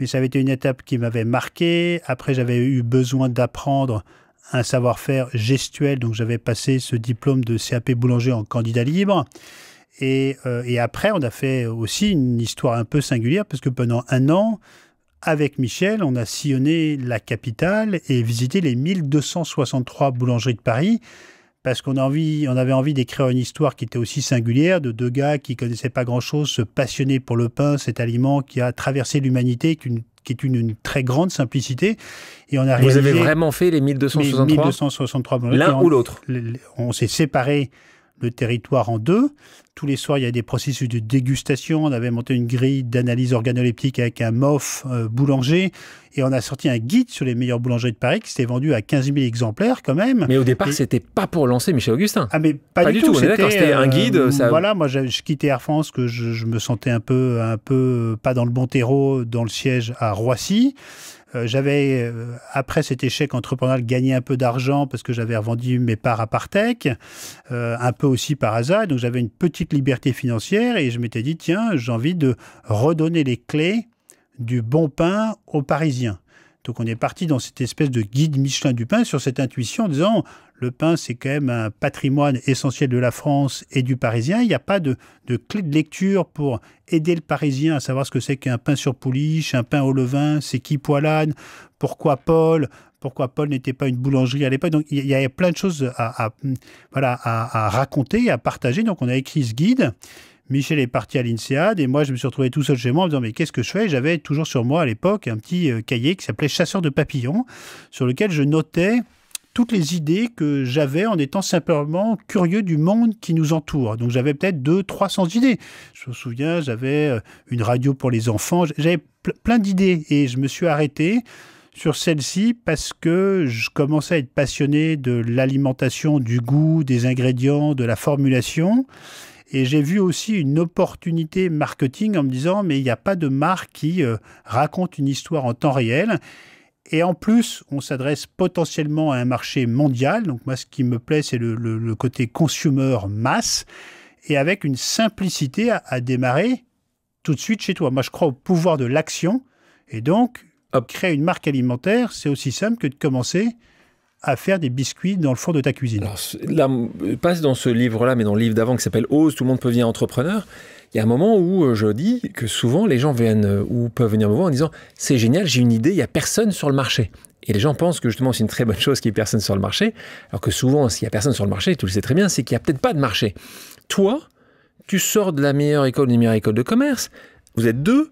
ça avait été une étape qui m'avait marqué. Après, j'avais eu besoin d'apprendre un savoir-faire gestuel, donc j'avais passé ce diplôme de CAP boulanger en candidat libre. Et après, on a fait aussi une histoire un peu singulière, parce que pendant 1 an, avec Michel, on a sillonné la capitale et visité les 1263 boulangeries de Paris, parce qu'on avait envie d'écrire une histoire qui était aussi singulière, de 2 gars qui ne connaissaient pas grand-chose, se passionner pour le pain, cet aliment qui a traversé l'humanité, qui est une très grande simplicité. Et on a Vous avez vraiment fait les 1263 1263 boulangeries. L'un ou l'autre. On s'est séparé le territoire en 2. Tous les soirs, il y a des processus de dégustation. On avait monté une grille d'analyse organoleptique avec un MOF boulanger. Et on a sorti un guide sur les meilleures boulangeries de Paris qui s'était vendu à 15 000 exemplaires quand même. Mais au départ, c'était pas pour lancer Michel Augustin. Ah, mais pas du tout. On est d'accord, c'était un guide. Voilà, moi, je quittais Air France, que je me sentais un peu pas dans le bon terreau, dans le siège à Roissy. J'avais, après cet échec entrepreneurial, gagné un peu d'argent parce que j'avais revendu mes parts à Partech, un peu aussi par hasard. Donc, j'avais une petite liberté financière et je m'étais dit, tiens, j'ai envie de redonner les clés du bon pain aux Parisiens. Donc, on est parti dans cette espèce de guide Michelin du pain sur cette intuition en disant, le pain, c'est quand même un patrimoine essentiel de la France et du Parisien. Il n'y a pas de clé de lecture pour aider le Parisien à savoir ce que c'est qu'un pain sur pouliche, un pain au levain, c'est qui Poilane, pourquoi Paul n'était pas une boulangerie à l'époque. Donc, il y avait plein de choses à raconter, à partager. Donc, on a écrit ce guide. Michel est parti à l'INSEAD et moi, je me suis retrouvé tout seul chez moi en me disant, mais qu'est-ce que je fais? J'avais toujours sur moi, à l'époque, un petit cahier qui s'appelait « Chasseur de papillons » sur lequel je notais toutes les idées que j'avais en étant simplement curieux du monde qui nous entoure. Donc, j'avais peut-être 200-300 idées. Je me souviens, j'avais une radio pour les enfants. J'avais plein d'idées et je me suis arrêté sur celle-ci parce que je commençais à être passionné de l'alimentation, du goût, des ingrédients, de la formulation. Et j'ai vu aussi une opportunité marketing en me disant, mais il n'y a pas de marque qui raconte une histoire en temps réel. Et en plus, on s'adresse potentiellement à un marché mondial. Donc moi, ce qui me plaît, c'est le côté consumer masse. Et avec une simplicité à démarrer tout de suite chez toi. Moi, je crois au pouvoir de l'action. Et donc, créer une marque alimentaire, c'est aussi simple que de commencer à faire des biscuits dans le four de ta cuisine. Alors, là, pas dans ce livre-là, mais dans le livre d'avant qui s'appelle « Ose, tout le monde peut devenir entrepreneur », il y a un moment où je dis que souvent les gens viennent ou peuvent venir me voir en disant « C'est génial, j'ai une idée, il n'y a personne sur le marché ». Et les gens pensent que justement c'est une très bonne chose qu'il n'y ait personne sur le marché, alors que souvent s'il n'y a personne sur le marché, tu le sais très bien, c'est qu'il n'y a peut-être pas de marché. Toi, tu sors de la meilleure école, une meilleure école de commerce, vous êtes 2,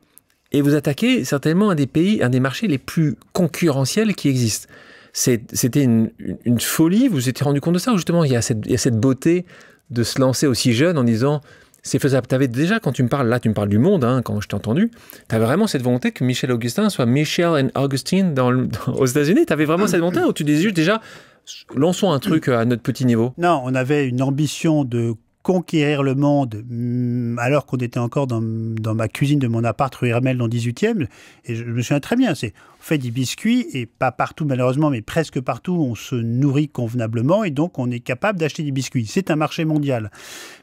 et vous attaquez certainement un des marchés les plus concurrentiels qui existent. C'était une folie, vous vous étiez rendu compte de ça, ou justement il y a cette beauté de se lancer aussi jeune en disant c'est faisable. Tu avais déjà, quand tu me parles, là tu me parles du monde, hein, quand je t'ai entendu, tu avais vraiment cette volonté que Michel Augustin soit Michel and Augustine aux États-Unis. Tu avais vraiment cette volonté, ou tu disais juste déjà lançons un truc à notre petit niveau? Non, on avait une ambition de conquérir le monde alors qu'on était encore dans ma cuisine de mon appart rue Hermel dans le 18e. Et je me souviens très bien, on fait des biscuits et pas partout malheureusement, mais presque partout, on se nourrit convenablement et donc on est capable d'acheter des biscuits. C'est un marché mondial.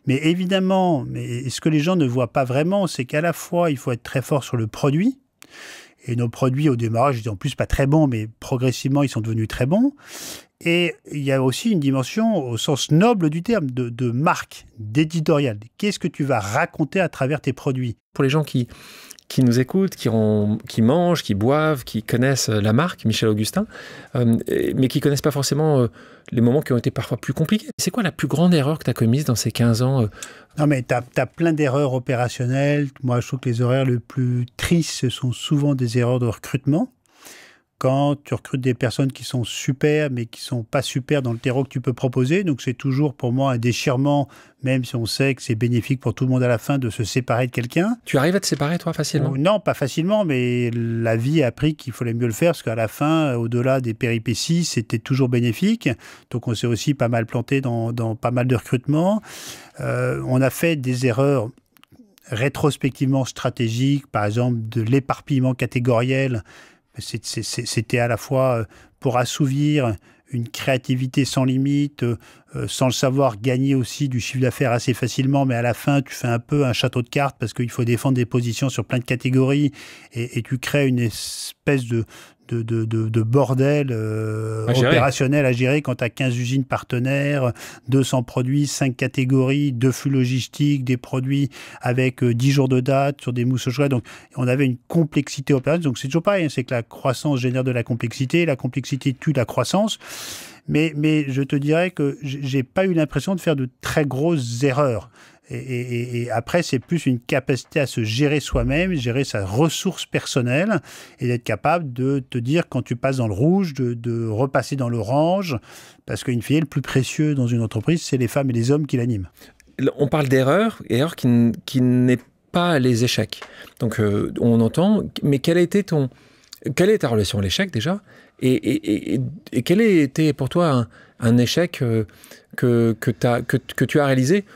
Mais évidemment, ce que les gens ne voient pas vraiment, c'est qu'à la fois, il faut être très fort sur le produit. Et nos produits, au démarrage, étaient en plus pas très bons, mais progressivement, ils sont devenus très bons. Et il y a aussi une dimension, au sens noble du terme, de marque, d'éditorial. Qu'est-ce que tu vas raconter à travers tes produits? Pour les gens qui qui nous écoutent, qui mangent, qui boivent, qui connaissent la marque Michel Augustin, mais qui ne connaissent pas forcément les moments qui ont été parfois plus compliqués. C'est quoi la plus grande erreur que tu as commise dans ces 15 ans Non, mais tu as plein d'erreurs opérationnelles. Moi, je trouve que les erreurs les plus tristes, ce sont souvent des erreurs de recrutement. Quand tu recrutes des personnes qui sont super, mais qui ne sont pas super dans le terreau que tu peux proposer. Donc, c'est toujours pour moi un déchirement, même si on sait que c'est bénéfique pour tout le monde à la fin de se séparer de quelqu'un. Tu arrives à te séparer, toi, facilement? Non, pas facilement, mais la vie a appris qu'il fallait mieux le faire, parce qu'à la fin, au-delà des péripéties, c'était toujours bénéfique. Donc, on s'est aussi pas mal planté dans pas mal de recrutements. On a fait des erreurs rétrospectivement stratégiques, par exemple de l'éparpillement catégoriel. C'était à la fois pour assouvir une créativité sans limite, sans le savoir, gagner aussi du chiffre d'affaires assez facilement, mais à la fin, tu fais un peu un château de cartes parce qu'il faut défendre des positions sur plein de catégories et tu crées une espèce de bordel opérationnel à gérer quand tu as 15 usines partenaires, 200 produits, 5 catégories, 2 flux logistiques, des produits avec 10 jours de date sur des mousses au chocolat. Donc, on avait une complexité opérationnelle. Donc, c'est toujours pareil, hein, c'est que la croissance génère de la complexité tue la croissance. Mais je te dirais que j'ai pas eu l'impression de faire de très grosses erreurs. Et après, c'est plus une capacité à se gérer soi-même, gérer sa ressource personnelle et d'être capable de te dire quand tu passes dans le rouge, de repasser dans l'orange, parce qu'une fille, le plus précieux dans une entreprise, c'est les femmes et les hommes qui l'animent. On parle d'erreurs qui n'est pas les échecs. Donc, on entend, mais quelle est ta relation à l'échec déjà et quel a été pour toi un échec que tu as réalisé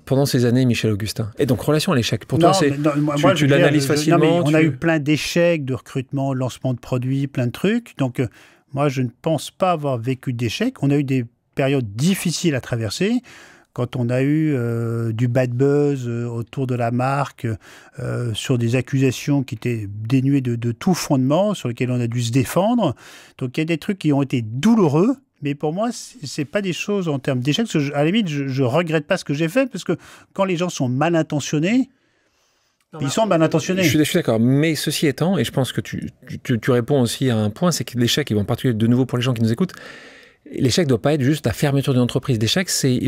pendant ces années, Michel Augustin? Et donc, relation à l'échec, pour toi, tu l'analyses facilement? On a eu plein d'échecs de recrutement, lancement de produits, plein de trucs. Donc, moi, je ne pense pas avoir vécu d'échecs. On a eu des périodes difficiles à traverser. Quand on a eu du bad buzz autour de la marque, sur des accusations qui étaient dénuées de tout fondement, sur lesquelles on a dû se défendre. Donc, il y a des trucs qui ont été douloureux. Mais pour moi, c'est pas des choses en termes d'échec. À la limite, je regrette pas ce que j'ai fait, parce que quand les gens sont mal intentionnés, ils sont mal intentionnés. Je suis d'accord. Mais ceci étant, et je pense que tu réponds aussi à un point, c'est que l'échec, et en particulier de nouveau pour les gens qui nous écoutent, l'échec ne doit pas être juste la fermeture d'une entreprise. L'échec, c'est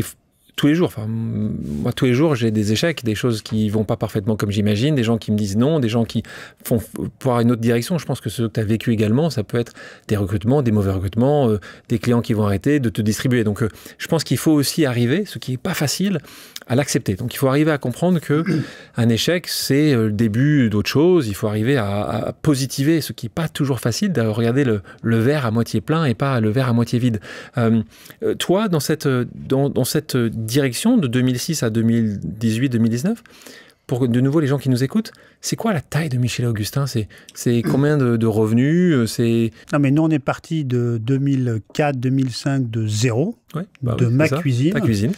tous les jours. Enfin, moi, tous les jours, j'ai des échecs, des choses qui vont pas parfaitement comme j'imagine, des gens qui me disent non, des gens qui font pour une autre direction. Je pense que ce que tu as vécu également, ça peut être des recrutements, des mauvais recrutements, des clients qui vont arrêter de te distribuer. Donc, je pense qu'il faut aussi arriver, ce qui est pas facile, à l'accepter. Donc, il faut arriver à comprendre que un échec, c'est le début d'autre chose. Il faut arriver à positiver, ce qui est pas toujours facile, de regarder le verre à moitié plein et pas le verre à moitié vide. Toi, dans cette direction de 2006 à 2018-2019, pour de nouveau les gens qui nous écoutent, c'est quoi la taille de Michel Augustin? C'est combien de revenus? Non, mais nous, on est parti de 2004-2005 de zéro, ma cuisine. Ta cuisine.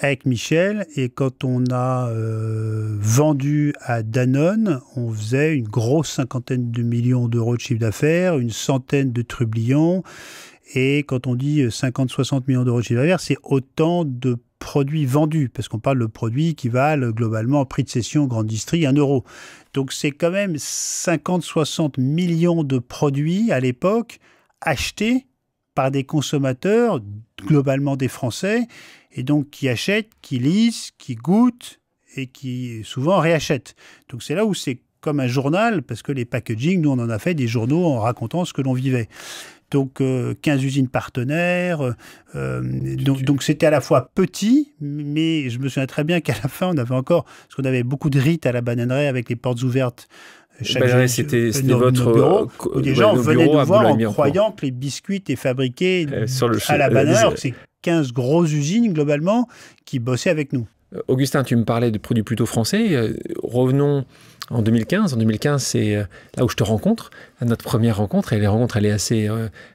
Avec Michel, et quand on a vendu à Danone, on faisait une grosse 50aine de millions d'euros de chiffre d'affaires, une centaine de trublions, et quand on dit 50-60 millions d'euros de chiffre d'affaires, c'est autant de produits vendus, parce qu'on parle de produits qui valent globalement prix de cession grande distrie 1 euro. Donc c'est quand même 50-60 millions de produits à l'époque achetés par des consommateurs, globalement des Français, et donc qui achètent, qui lisent, qui goûtent et qui souvent réachètent. Donc c'est là où c'est comme un journal, parce que les packaging, nous on en a fait des journaux en racontant ce que l'on vivait. Donc 15 usines partenaires, donc c'était à la fois petit, mais je me souviens très bien qu'à la fin on avait encore, parce qu'on avait beaucoup de rites à la bananerie avec les portes ouvertes. C'était votre bureau, où des gens venaient nous voir en croyant que les biscuits étaient fabriqués à la bananerie, alors que c'est 15 grosses usines globalement qui bossaient avec nous. Augustin, tu me parlais de produits plutôt français. Revenons en 2015. En 2015, c'est là où je te rencontre, à notre première rencontre. Et la rencontre, elle est assez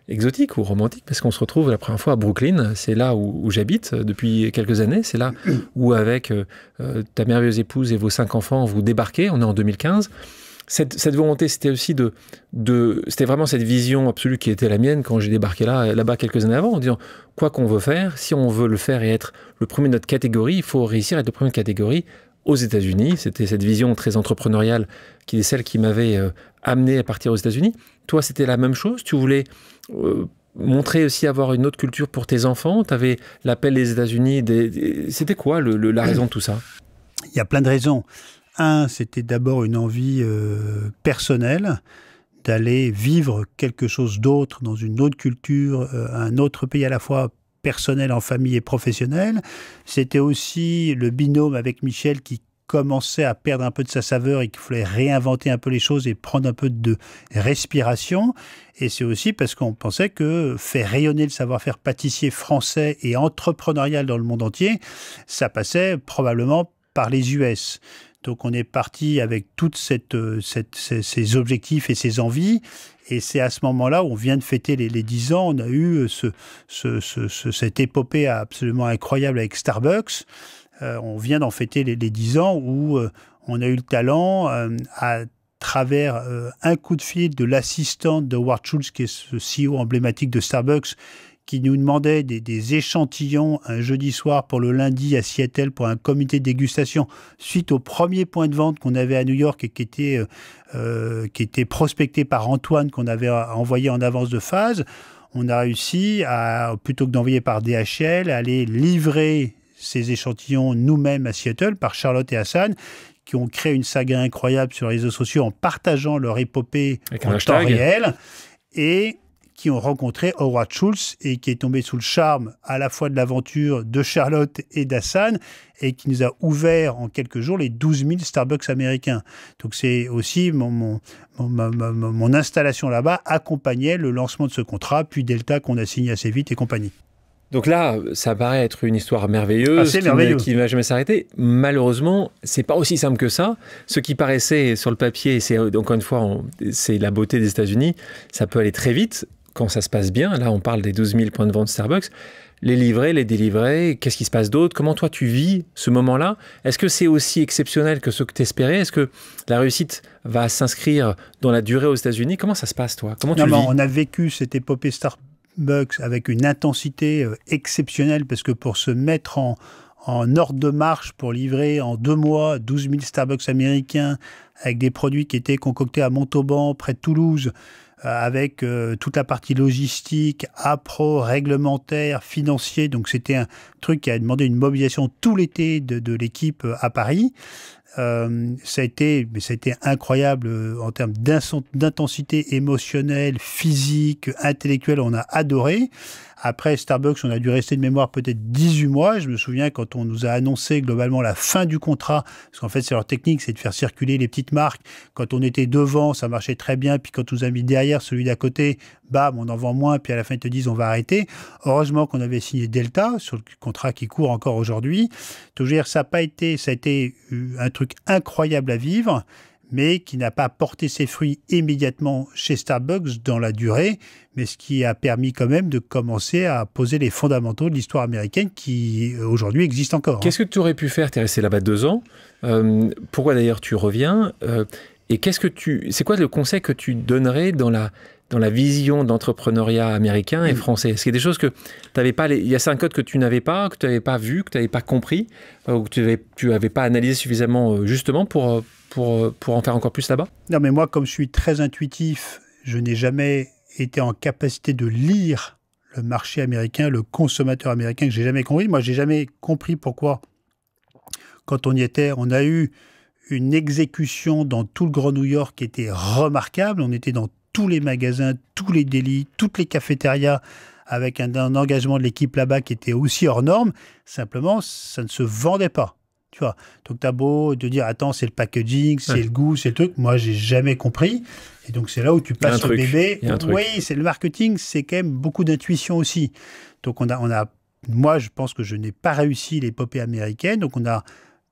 exotique ou romantique, parce qu'on se retrouve la première fois à Brooklyn. C'est là où j'habite depuis quelques années. C'est là où, avec ta merveilleuse épouse et vos 5 enfants, vous débarquez. On est en 2015. Cette volonté, c'était aussi c'était vraiment cette vision absolue qui était la mienne quand j'ai débarqué là-bas quelques années avant, en disant, quoi qu'on veut faire, si on veut le faire et être le premier de notre catégorie, il faut réussir à être le premier de catégorie aux États-Unis. C'était cette vision très entrepreneuriale qui est celle qui m'avait amené à partir aux États-Unis. Toi, c'était la même chose? Tu voulais montrer aussi, avoir une autre culture pour tes enfants? Tu avais l'appel des États-Unis. C'était quoi la raison de tout ça? Il y a plein de raisons. Un, c'était d'abord une envie personnelle d'aller vivre quelque chose d'autre dans une autre culture, un autre pays à la fois personnel, en famille et professionnel. C'était aussi le binôme avec Michel qui commençait à perdre un peu de sa saveur et qu'il fallait réinventer un peu les choses et prendre un peu de respiration. Et c'est aussi parce qu'on pensait que faire rayonner le savoir-faire pâtissier français et entrepreneurial dans le monde entier, ça passait probablement par les US. Donc on est parti avec toutes ces objectifs et ces envies. Et c'est à ce moment-là où on vient de fêter les 10 ans. On a eu cette épopée absolument incroyable avec Starbucks. On vient d'en fêter les 10 ans où on a eu le talent, à travers un coup de fil de l'assistante de Howard Schultz, qui est ce CEO emblématique de Starbucks, qui nous demandait des échantillons un jeudi soir pour le lundi à Seattle pour un comité de dégustation suite au premier point de vente qu'on avait à New York et qui était prospecté par Antoine, qu'on avait envoyé en avance de phase. On a réussi à, plutôt que d'envoyer par DHL, à aller livrer ces échantillons nous-mêmes à Seattle par Charlotte et Hassan, qui ont créé une saga incroyable sur les réseaux sociaux en partageant leur épopée en temps réel et qui ont rencontré Howard Schultz et qui est tombé sous le charme à la fois de l'aventure de Charlotte et d'Hassan et qui nous a ouvert en quelques jours les 12 000 Starbucks américains. Donc c'est aussi mon installation là-bas accompagnait le lancement de ce contrat, puis Delta qu'on a signé assez vite et compagnie. Donc là, ça paraît être une histoire merveilleuse qui ne va jamais s'arrêter. Malheureusement, c'est pas aussi simple que ça. Ce qui paraissait sur le papier, c'est encore une fois, c'est la beauté des États-Unis, ça peut aller très vite quand ça se passe bien. Là, on parle des 12 000 points de vente Starbucks. Les livrer, les délivrer, qu'est-ce qui se passe d'autre? Comment toi, tu vis ce moment-là? Est-ce que c'est aussi exceptionnel que ce que tu espérais? Est-ce que la réussite va s'inscrire dans la durée aux États-Unis? Comment ça se passe, toi? Comment tu le vis? On a vécu cette épopée Starbucks avec une intensité exceptionnelle parce que pour se mettre en ordre de marche pour livrer en 2 mois 12 000 Starbucks américains avec des produits qui étaient concoctés à Montauban, près de Toulouse, avec toute la partie logistique, appro, réglementaire, financier. Donc c'était un truc qui a demandé une mobilisation tout l'été de l'équipe à Paris. Ça a été incroyable en termes d'intensité émotionnelle, physique, intellectuelle. On a adoré. Après Starbucks, on a dû rester de mémoire peut-être 18 mois. Je me souviens quand on nous a annoncé globalement la fin du contrat, parce qu'en fait, c'est leur technique, c'est de faire circuler les petites marques. Quand on était devant, ça marchait très bien. Puis quand on nous a mis derrière, celui d'à côté, bam, on en vend moins. Puis à la fin, ils te disent, on va arrêter. Heureusement qu'on avait signé Delta sur le contrat qui court encore aujourd'hui. Donc, je veux dire, ça a été un truc incroyable à vivre, mais qui n'a pas porté ses fruits immédiatement chez Starbucks dans la durée, mais ce qui a permis quand même de commencer à poser les fondamentaux de l'histoire américaine qui, aujourd'hui, existe encore. Qu'est-ce que tu aurais pu faire? Tu es resté là-bas 2 ans. Pourquoi d'ailleurs tu reviens? Et c'est quoi le conseil que tu donnerais dans la vision d'entrepreneuriat américain et français? Est-ce qu'il y a des choses que tu n'avais pas, il y a 5 codes que tu n'avais pas, que tu n'avais pas vu, que tu n'avais pas compris, ou que tu n'avais pas analysé suffisamment justement pour en faire encore plus là-bas? Non, mais moi, comme je suis très intuitif, je n'ai jamais été en capacité de lire le marché américain, le consommateur américain, que j'ai jamais compris. Moi, j'ai jamais compris pourquoi, quand on y était, on a eu une exécution dans tout le Grand New York qui était remarquable. On était dans tous les magasins, tous les délis, toutes les cafétérias, avec un engagement de l'équipe là-bas qui était aussi hors norme. Simplement, ça ne se vendait pas. Tu vois, donc t'as beau te dire, attends, c'est le packaging, c'est le goût, c'est le truc. Moi, j'ai jamais compris. Et donc, c'est là où tu passes le bébé. Oui, c'est le marketing, c'est quand même beaucoup d'intuition aussi. Donc, moi, je pense que je n'ai pas réussi l'épopée américaine. Donc, on a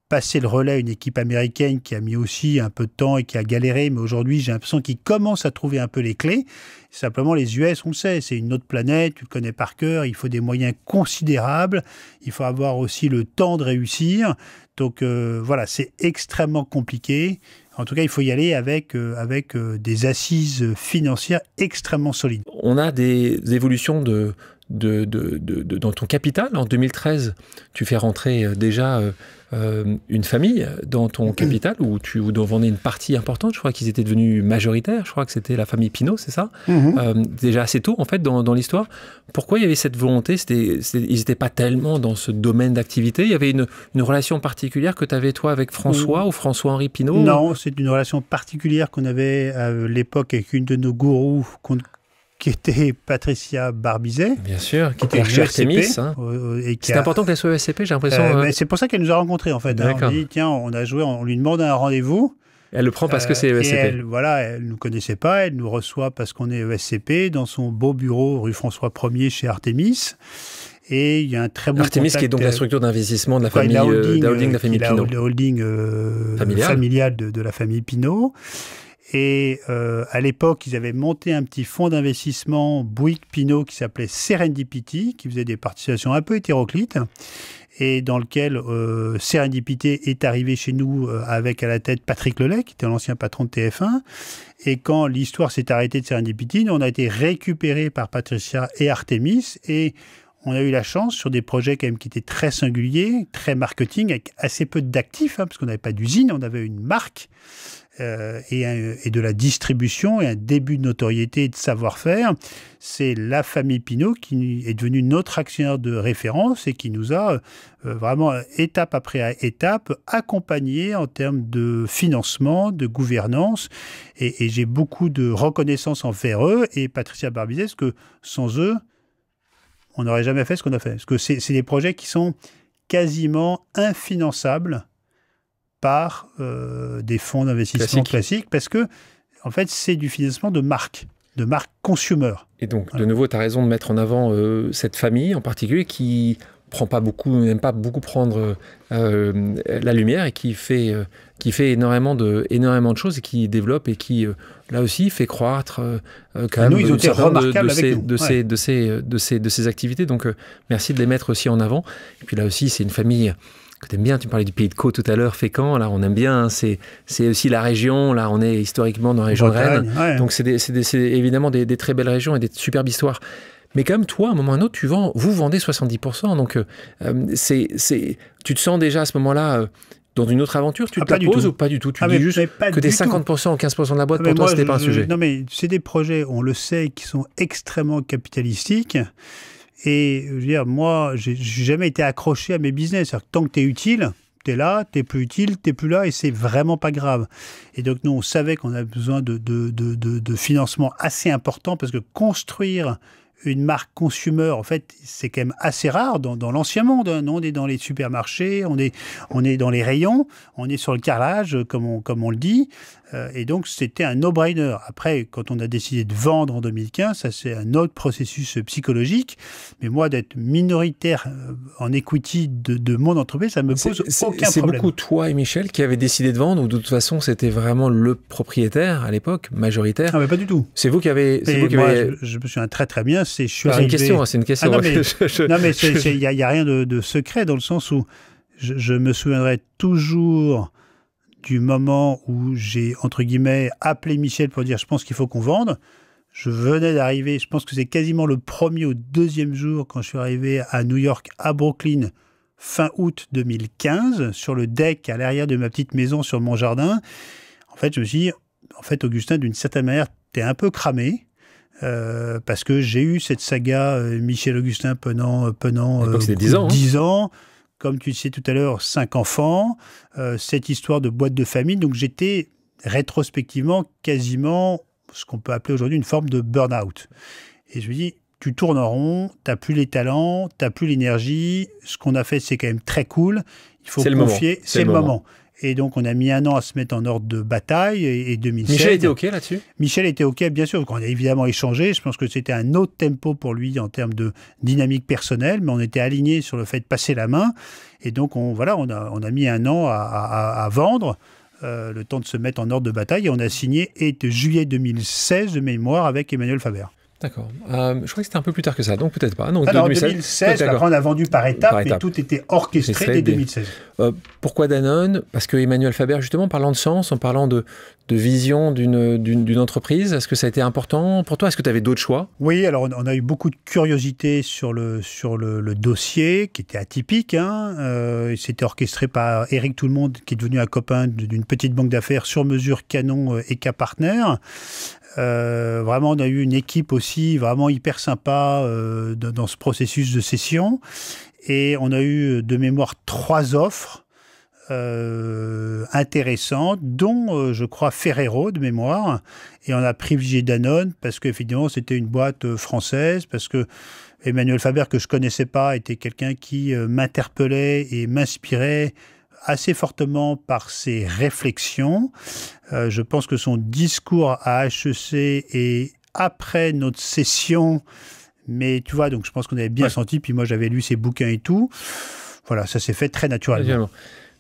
passé le relais à une équipe américaine qui a mis aussi un peu de temps et qui a galéré. Mais aujourd'hui, j'ai l'impression qu'ils commencent à trouver un peu les clés. Simplement, les US, on le sait, c'est une autre planète, tu le connais par cœur. Il faut des moyens considérables. Il faut avoir aussi le temps de réussir. Donc voilà, c'est extrêmement compliqué. En tout cas, il faut y aller avec des assises financières extrêmement solides. On a des évolutions de dans ton capital. En 2013, tu fais rentrer déjà une famille dans ton capital où tu vendais une partie importante. Je crois qu'ils étaient devenus majoritaires. Je crois que c'était la famille Pinault, c'est ça? Déjà assez tôt, en fait, dans l'histoire. Pourquoi il y avait cette volonté? Ils n'étaient pas tellement dans ce domaine d'activité. Il y avait une relation particulière que tu avais, toi, avec François ou François-Henri Pinault? Non, c'est une relation particulière qu'on avait à l'époque avec une de nos gourous qui était Patricia Barbizet. Bien sûr, qui était chez Artemis. Hein. C'est important qu'elle soit ESCP, j'ai l'impression. C'est pour ça qu'elle nous a rencontrés, en fait. Hein. On dit, tiens, on a joué, on lui demande un rendez-vous. Elle le prend parce que c'est ESCP. Elle ne nous connaissait pas, elle nous reçoit parce qu'on est ESCP dans son beau bureau rue François 1er chez Artemis. Et il y a un très bon Artemis contact, qui est donc la structure d'investissement de la famille, de la famille Pinault. La holding familiale de la famille Pinault. Et à l'époque, ils avaient monté un petit fonds d'investissement Bouygues-Pinault qui s'appelait Serendipity, qui faisait des participations un peu hétéroclites, et dans lequel Serendipity est arrivé chez nous avec à la tête Patrick Lelay, qui était l'ancien patron de TF1. Et quand l'histoire s'est arrêtée de Serendipity, on a été récupérés par Patricia et Artemis, et on a eu la chance sur des projets quand même qui étaient très singuliers, très marketing, avec assez peu d'actifs, parce qu'on n'avait pas d'usine, on avait une marque, et de la distribution et un début de notoriété et de savoir-faire. C'est la famille Pinault qui est devenue notre actionnaire de référence et qui nous a vraiment, étape après étape, accompagnés en termes de financement, de gouvernance. Et j'ai beaucoup de reconnaissance envers eux et Patricia Barbizet, parce que sans eux, on n'aurait jamais fait ce qu'on a fait. Parce que c'est des projets qui sont quasiment infinançables par des fonds d'investissement classiques, parce que, en fait, c'est du financement de marque consumer. Et donc, de nouveau, tu as raison de mettre en avant cette famille en particulier qui n'aime pas beaucoup prendre la lumière et qui fait énormément de choses et qui développe et qui, là aussi, fait croître quand même ils ont été remarquables de ces activités. Donc, merci de les mettre aussi en avant. Et puis là aussi, c'est une famille que tu aimes bien. Tu parlais du Pays de Caux tout à l'heure, Fécamp, là on aime bien, hein. C'est aussi la région, là on est historiquement dans la région de Rennes, donc c'est évidemment des très belles régions et des superbes histoires. Mais quand même, toi, à un moment ou à un autre, vous vendez 70%, donc tu te sens déjà à ce moment-là dans une autre aventure, tu te la poses ou pas du tout? Tu dis juste que t'es 50% ou 15% de la boîte, pour toi, c'était pas un sujet. Non, mais c'est des projets, on le sait, qui sont extrêmement capitalistiques. Et je veux dire, moi, j'ai jamais été accroché à mes business. C'est-à-dire que tant que tu es utile, tu es là, tu n'es plus utile, tu n'es plus là, et c'est vraiment pas grave. Et donc, nous, on savait qu'on avait besoin de financement assez important, parce que construire une marque consumer, en fait, c'est quand même assez rare dans l'ancien monde. Hein. Nous, on est dans les supermarchés, on est dans les rayons, on est sur le carrelage, comme on le dit. Et donc, c'était un no-brainer. Après, quand on a décidé de vendre en 2015, ça, c'est un autre processus psychologique. Mais moi, d'être minoritaire en equity de mon entreprise, ça me pose aucun problème. C'est beaucoup toi et Michel qui avez décidé de vendre, ou de toute façon, c'était vraiment le propriétaire, à l'époque, majoritaire? Ah, mais pas du tout. C'est vous qui avez... Je me souviens très très bien. C'est une question. Ah, non, mais il n'y a rien de secret, dans le sens où je me souviendrai toujours du moment où j'ai, entre guillemets, appelé Michel pour dire « je pense qu'il faut qu'on vende ». Je venais d'arriver, je pense que c'est quasiment le premier ou deuxième jour quand je suis arrivé à New York, à Brooklyn, fin août 2015, sur le deck à l'arrière de ma petite maison sur mon jardin. En fait, je me suis dit, Augustin, d'une certaine manière, t'es un peu cramé. Parce que j'ai eu cette saga Michel Augustin pendant 10 ans. Comme tu le sais tout à l'heure, 5 enfants, cette histoire de boîte de famille. Donc j'étais rétrospectivement quasiment ce qu'on peut appeler aujourd'hui une forme de burn-out. Et je me dis, tu tournes en rond, tu n'as plus les talents, tu n'as plus l'énergie. Ce qu'on a fait, c'est quand même très cool. Il faut confier, c'est le moment. Et donc, on a mis 1 an à se mettre en ordre de bataille, et 2007... Michel était OK là-dessus? Michel était OK, bien sûr. On a évidemment échangé. Je pense que c'était un autre tempo pour lui en termes de dynamique personnelle, mais on était alignés sur le fait de passer la main. Et donc, on a mis 1 an à vendre, le temps de se mettre en ordre de bataille. Et on a signé juillet 2016 de mémoire avec Emmanuel Faber. D'accord. Je crois que c'était un peu plus tard que ça, donc peut-être pas. Donc, alors, en 2016, après on a vendu par étapes, mais tout était orchestré dès 2016. Pourquoi Danone? Parce que Emmanuel Faber, justement, en parlant de sens, en parlant de vision d'une entreprise, est-ce que ça a été important pour toi? Est-ce que tu avais d'autres choix? Oui, alors on a eu beaucoup de curiosité sur le dossier, qui était atypique. C'était orchestré par Eric Tout-le-Monde, qui est devenu un copain d'une petite banque d'affaires sur mesure Canon et K-Partner. Vraiment, on a eu une équipe aussi vraiment hyper sympa dans ce processus de cession. Et on a eu de mémoire 3 offres intéressantes, dont, je crois, Ferrero de mémoire. Et on a privilégié Danone parce qu'effectivement, c'était une boîte française, parce que Emmanuel Faber, que je ne connaissais pas, était quelqu'un qui m'interpellait et m'inspirait assez fortement par ses réflexions. Je pense que son discours à HEC et après notre session, mais tu vois, donc je pense qu'on avait bien senti, puis moi j'avais lu ses bouquins et tout. Voilà, ça s'est fait très naturellement.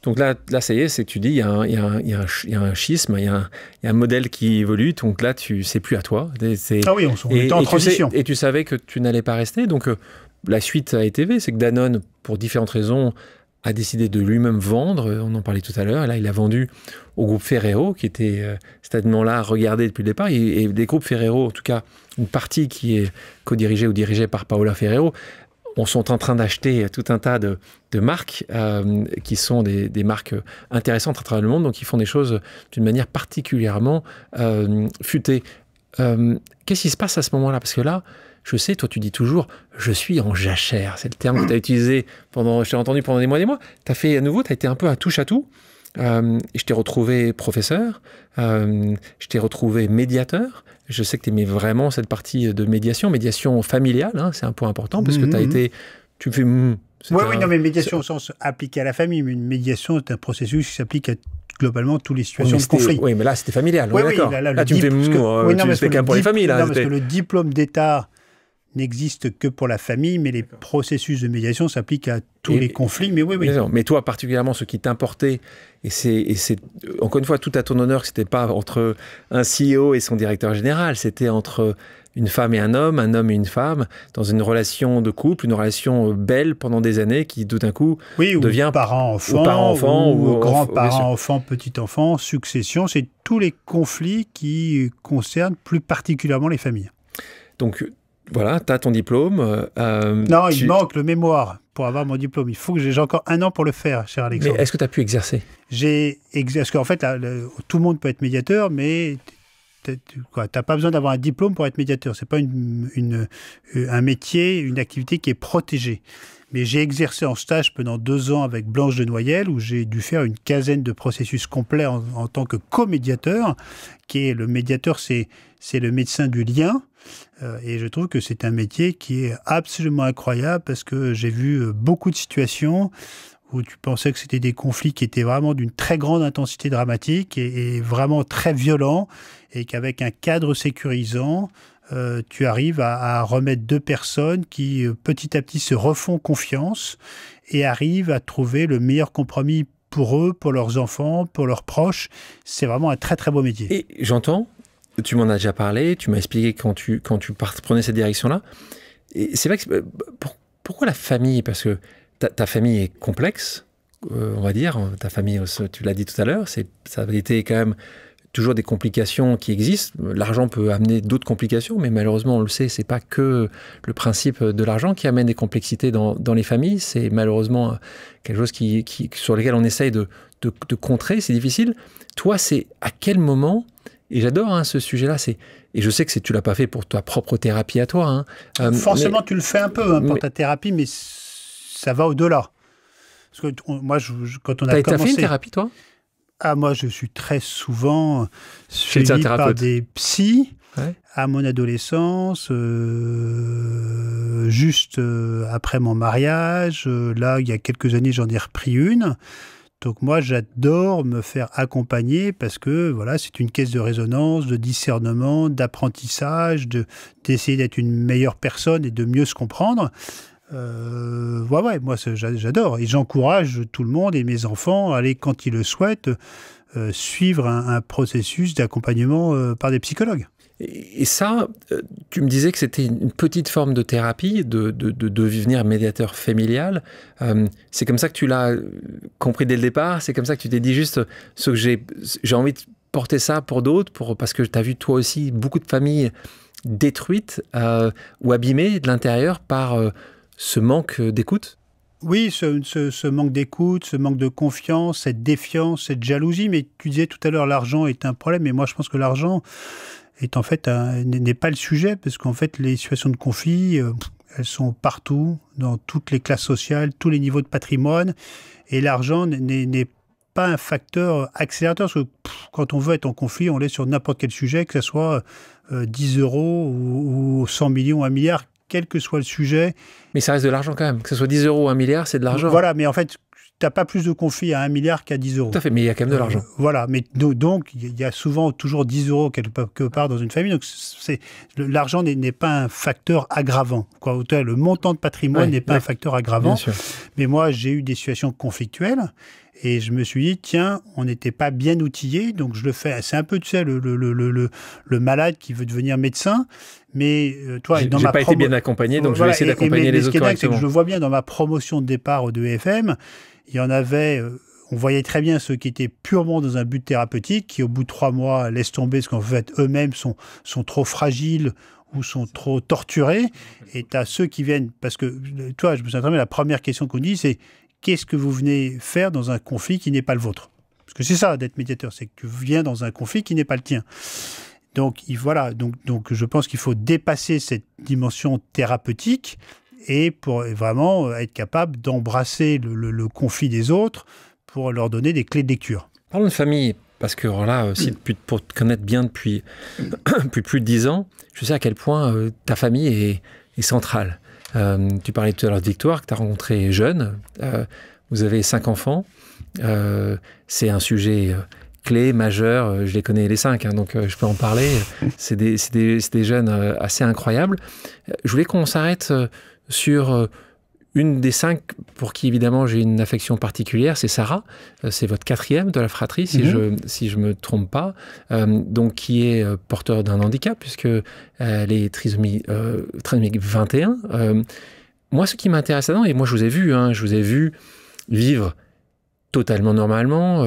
Donc là, ça y est, c'est que tu dis, il y a un schisme, il y a un modèle qui évolue, donc là, c'est plus à toi. Ah oui, on était en transition. Et tu savais que tu n'allais pas rester, donc la suite a été V, c'est que Danone, pour différentes raisons, a décidé de lui-même vendre, on en parlait tout à l'heure, et là il a vendu au groupe Ferrero, qui était certainement-là regardé depuis le départ, et des groupes Ferrero, en tout cas une partie qui est co-dirigée ou dirigée par Paola Ferrero, sont en train d'acheter tout un tas de marques qui sont des marques intéressantes à travers le monde, donc ils font des choses d'une manière particulièrement futée. Qu'est-ce qui se passe à ce moment-là? Parce que là, je sais, toi tu dis toujours, je suis en jachère. C'est le terme que tu as utilisé je t'ai entendu pendant des mois et des mois. Tu as fait à nouveau, tu as été un peu à touche à tout. Je t'ai retrouvé professeur, je t'ai retrouvé médiateur. Je sais que tu aimais vraiment cette partie de médiation familiale, hein, c'est un point important, parce que tu as été... Tu fais... Oui, non, mais médiation au sens appliqué à la famille, mais une médiation est un processus qui s'applique à globalement toutes les situations de conflit. Oui, mais là, c'était familial, oui, d'accord. Là, tu me fais c'était qu'un pour les familles. Là, non, parce que le diplôme d'État n'existe que pour la famille, mais les processus de médiation s'appliquent à tous les conflits. Mais oui. Mais toi, particulièrement, ce qui t'importait, et c'est encore une fois tout à ton honneur que c'était pas entre un CEO et son directeur général, c'était entre une femme et un homme et une femme, dans une relation de couple, une relation belle pendant des années qui, tout d'un coup, devient parent-enfant, ou grands-parents-enfants, petits-enfants, succession. C'est tous les conflits qui concernent plus particulièrement les familles. Donc, voilà, tu as ton diplôme. Non, il manque le mémoire pour avoir mon diplôme. Il faut que j'ai encore 1 an pour le faire, cher Alexandre. Mais est-ce que tu as pu exercer? Parce qu'en fait, tout le monde peut être médiateur, mais tu n'as pas besoin d'avoir un diplôme pour être médiateur. Ce n'est pas un métier, une activité qui est protégée. Mais j'ai exercé en stage pendant 2 ans avec Blanche de Noyelles, où j'ai dû faire une quinzaine de processus complets en tant que co-médiateur, qui est le médiateur, c'est le médecin du lien. Et je trouve que c'est un métier qui est absolument incroyable, parce que j'ai vu beaucoup de situations où tu pensais que c'était des conflits qui étaient vraiment d'une très grande intensité dramatique et vraiment très violents, et qu'avec un cadre sécurisant, tu arrives à remettre 2 personnes qui petit à petit se refont confiance et arrivent à trouver le meilleur compromis pour eux, pour leurs enfants, pour leurs proches. C'est vraiment un très très beau métier. Et j'entends, tu m'en as déjà parlé, tu m'as expliqué quand tu prenais cette direction-là. Et c'est vrai que pourquoi la famille? Parce que ta famille est complexe, on va dire. Ta famille, tu l'as dit tout à l'heure, ça a été quand même toujours des complications qui existent. L'argent peut amener d'autres complications, mais malheureusement, on le sait, c'est pas que le principe de l'argent qui amène des complexités dans les familles. C'est malheureusement quelque chose sur lequel on essaye de contrer. C'est difficile. Toi, c'est à quel moment? Et j'adore ce sujet-là. Et je sais que tu l'as pas fait pour ta propre thérapie à toi. Forcément, tu le fais un peu pour ta thérapie, mais ça va au-delà. Parce que moi, quand on a commencé... T'as fait une thérapie, toi? Moi, je suis très souvent suivi par des psys à mon adolescence, juste après mon mariage. Là, il y a quelques années, j'en ai repris une. Donc moi, j'adore me faire accompagner parce que voilà, c'est une caisse de résonance, de discernement, d'apprentissage, d'essayer d'être une meilleure personne et de mieux se comprendre. Moi j'adore et j'encourage tout le monde et mes enfants à aller, quand ils le souhaitent, suivre un processus d'accompagnement par des psychologues. Et ça, tu me disais que c'était une petite forme de thérapie, de devenir médiateur familial. C'est comme ça que tu l'as compris dès le départ? C'est comme ça que tu t'es dit juste ce que j'ai envie de porter ça pour d'autres, parce que tu as vu toi aussi beaucoup de familles détruites ou abîmées de l'intérieur par ce manque d'écoute? Oui, ce manque d'écoute, ce manque de confiance, cette défiance, cette jalousie. Mais tu disais tout à l'heure, l'argent est un problème. Et moi, je pense que l'argent est en fait n'est pas le sujet, parce qu'en fait, les situations de conflit, elles sont partout, dans toutes les classes sociales, tous les niveaux de patrimoine. Et l'argent n'est pas un facteur accélérateur, parce que quand on veut être en conflit, on l'est sur n'importe quel sujet, que ce soit 10 euros ou 100 millions, 1 milliard, quel que soit le sujet. Mais ça reste de l'argent quand même. Que ce soit 10 euros ou 1 milliard, c'est de l'argent. Voilà, mais en fait, tu n'as pas plus de conflits à 1 milliard qu'à 10 euros. Tout à fait, mais il y a quand même de l'argent. Voilà, mais donc il y a souvent toujours 10 euros quelque part dans une famille. Donc l'argent n'est pas un facteur aggravant. Le montant de patrimoine n'est pas un facteur aggravant. Mais moi, j'ai eu des situations conflictuelles et je me suis dit, tiens, on n'était pas bien outillés, donc je le fais. C'est un peu, tu sais, le malade qui veut devenir médecin. Mais toi, j'ai pas été bien accompagné, donc je vais essayer d'accompagner les autres correctement. Ce qui est dingue, c'est que je le vois bien dans ma promotion de départ de EFM. Il y en avait, on voyait très bien ceux qui étaient purement dans un but thérapeutique, qui au bout de 3 mois laissent tomber, parce qu'en fait eux-mêmes sont trop fragiles ou sont trop torturés. Et tu as ceux qui viennent, parce que toi, je me souviens très bien, la première question qu'on dit, c'est qu'est-ce que vous venez faire dans un conflit qui n'est pas le vôtre? Parce que c'est ça d'être médiateur, c'est que tu viens dans un conflit qui n'est pas le tien. Donc voilà, donc je pense qu'il faut dépasser cette dimension thérapeutique et pour vraiment être capable d'embrasser le conflit des autres pour leur donner des clés de lecture. Parlons de famille, parce que là aussi, pour te connaître bien depuis plus de 10 ans, je sais à quel point ta famille est centrale. Tu parlais tout à l'heure de Victoire, que tu as rencontrée jeune. Vous avez 5 enfants. C'est un sujet clé, majeur. Je les connais les 5, donc je peux en parler. C'est des jeunes assez incroyables. Je voulais qu'on s'arrête sur une des 5 pour qui, évidemment, j'ai une affection particulière, c'est Sarah. C'est votre 4e de la fratrie, si je me trompe pas. Donc, qui est porteur d'un handicap, puisque elle est trisomie 21. Moi, ce qui m'intéresse là-dedans, et moi, je vous ai vu vivre totalement normalement,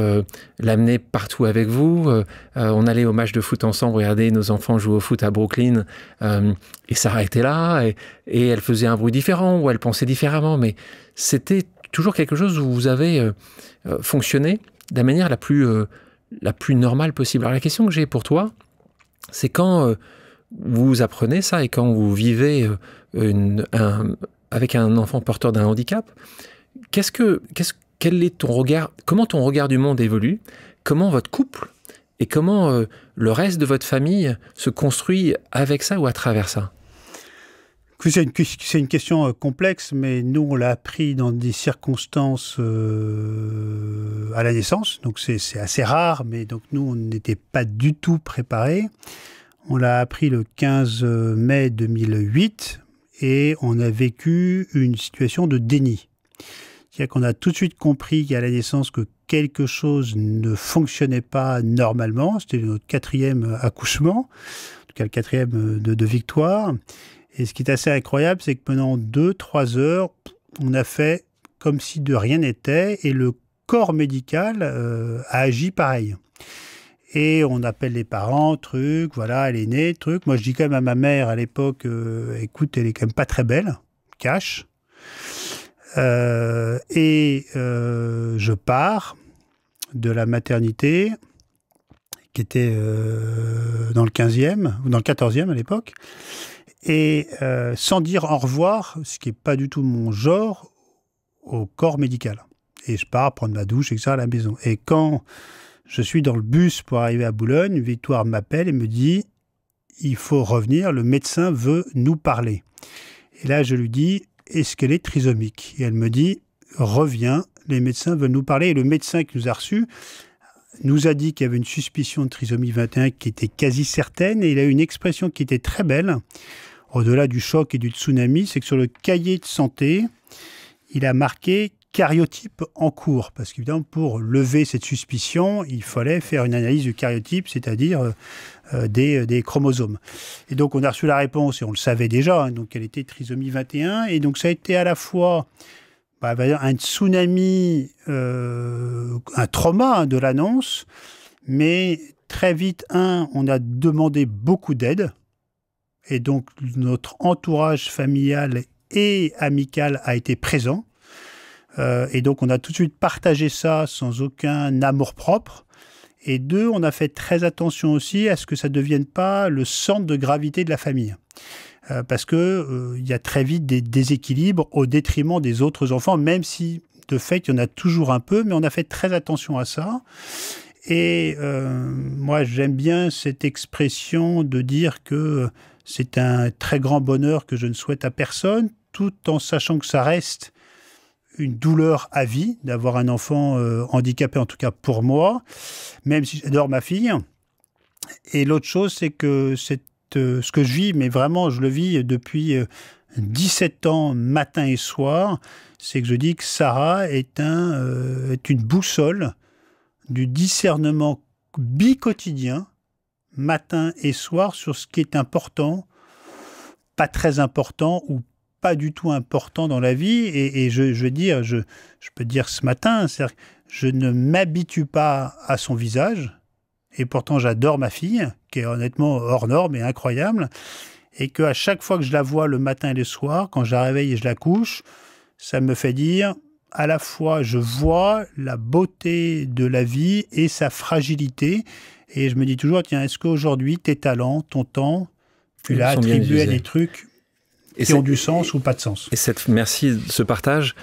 l'amener partout avec vous. On allait au match de foot ensemble, regarder nos enfants jouer au foot à Brooklyn, et Sarah était là, et elle faisait un bruit différent, ou elle pensait différemment, mais c'était toujours quelque chose où vous avez fonctionné de la manière la plus normale possible. Alors la question que j'ai pour toi, c'est quand vous apprenez ça, et quand vous vivez avec un enfant porteur d'un handicap, quel est ton regard? Comment ton regard du monde évolue? Comment votre couple et comment le reste de votre famille se construit avec ça ou à travers ça? C'est une question complexe, mais nous, on l'a appris dans des circonstances à la naissance. Donc, c'est assez rare, mais donc nous, on n'était pas du tout préparés. On l'a appris le 15 mai 2008 et on a vécu une situation de déni. C'est-à-dire qu'on a tout de suite compris qu'à la naissance que quelque chose ne fonctionnait pas normalement. C'était notre 4e accouchement, en tout cas le 4e de Victoire. Et ce qui est assez incroyable, c'est que pendant 2-3 heures, on a fait comme si de rien n'était et le corps médical a agi pareil. Et on appelle les parents, voilà, elle est née, Moi, je dis quand même à ma mère à l'époque, écoute, elle est quand même pas très belle, cash. Je pars de la maternité qui était dans le 15e ou dans le 14e à l'époque et sans dire au revoir, ce qui n'est pas du tout mon genre, au corps médical. Et je pars prendre ma douche, etc. à la maison. Et quand je suis dans le bus pour arriver à Boulogne, Victoire m'appelle et me dit « Il faut revenir, le médecin veut nous parler ». Et là, je lui dis « Est-ce qu'elle est trisomique ?» Et elle me dit « Reviens, les médecins veulent nous parler. » Et le médecin qui nous a reçus nous a dit qu'il y avait une suspicion de trisomie 21 qui était quasi certaine. Et il a eu une expression qui était très belle, au-delà du choc et du tsunami, c'est que sur le cahier de santé, il a marqué « cariotype en cours ». Parce qu'évidemment, pour lever cette suspicion, il fallait faire une analyse du cariotype, c'est-à-dire des chromosomes. Et donc, on a reçu la réponse, et on le savait déjà, hein, donc elle était trisomie 21. Et donc, ça a été à la fois un tsunami, un trauma hein, de l'annonce, mais très vite, on a demandé beaucoup d'aide. Et donc, notre entourage familial et amical a été présent. Et donc, on a tout de suite partagé ça sans aucun amour-propre. Et 2, on a fait très attention aussi à ce que ça ne devienne pas le centre de gravité de la famille. Parce qu'il y a très vite des déséquilibres au détriment des autres enfants, même si, de fait, il y en a toujours un peu, mais on a fait très attention à ça. Et moi, j'aime bien cette expression de dire que c'est un très grand bonheur que je ne souhaite à personne, tout en sachant que ça reste une douleur à vie d'avoir un enfant handicapé, en tout cas pour moi, même si j'adore ma fille. Et l'autre chose, c'est que ce que je vis, mais vraiment je le vis depuis 17 ans, matin et soir, c'est que je dis que Sarah est une boussole du discernement bi-quotidien, matin et soir, sur ce qui est important, pas très important ou pas du tout important dans la vie. Et je veux dire, je peux dire ce matin, c'est-à-dire que je ne m'habitue pas à son visage, et pourtant j'adore ma fille, qui est honnêtement hors norme et incroyable, et qu'à chaque fois que je la vois le matin et le soir, quand je la réveille et je la couche, ça me fait dire, à la fois je vois la beauté de la vie et sa fragilité, et je me dis toujours, tiens, est-ce qu'aujourd'hui tes talents, ton temps, tu l'as attribué à des trucs qui ont du sens ou pas de sens. Et merci de ce partage.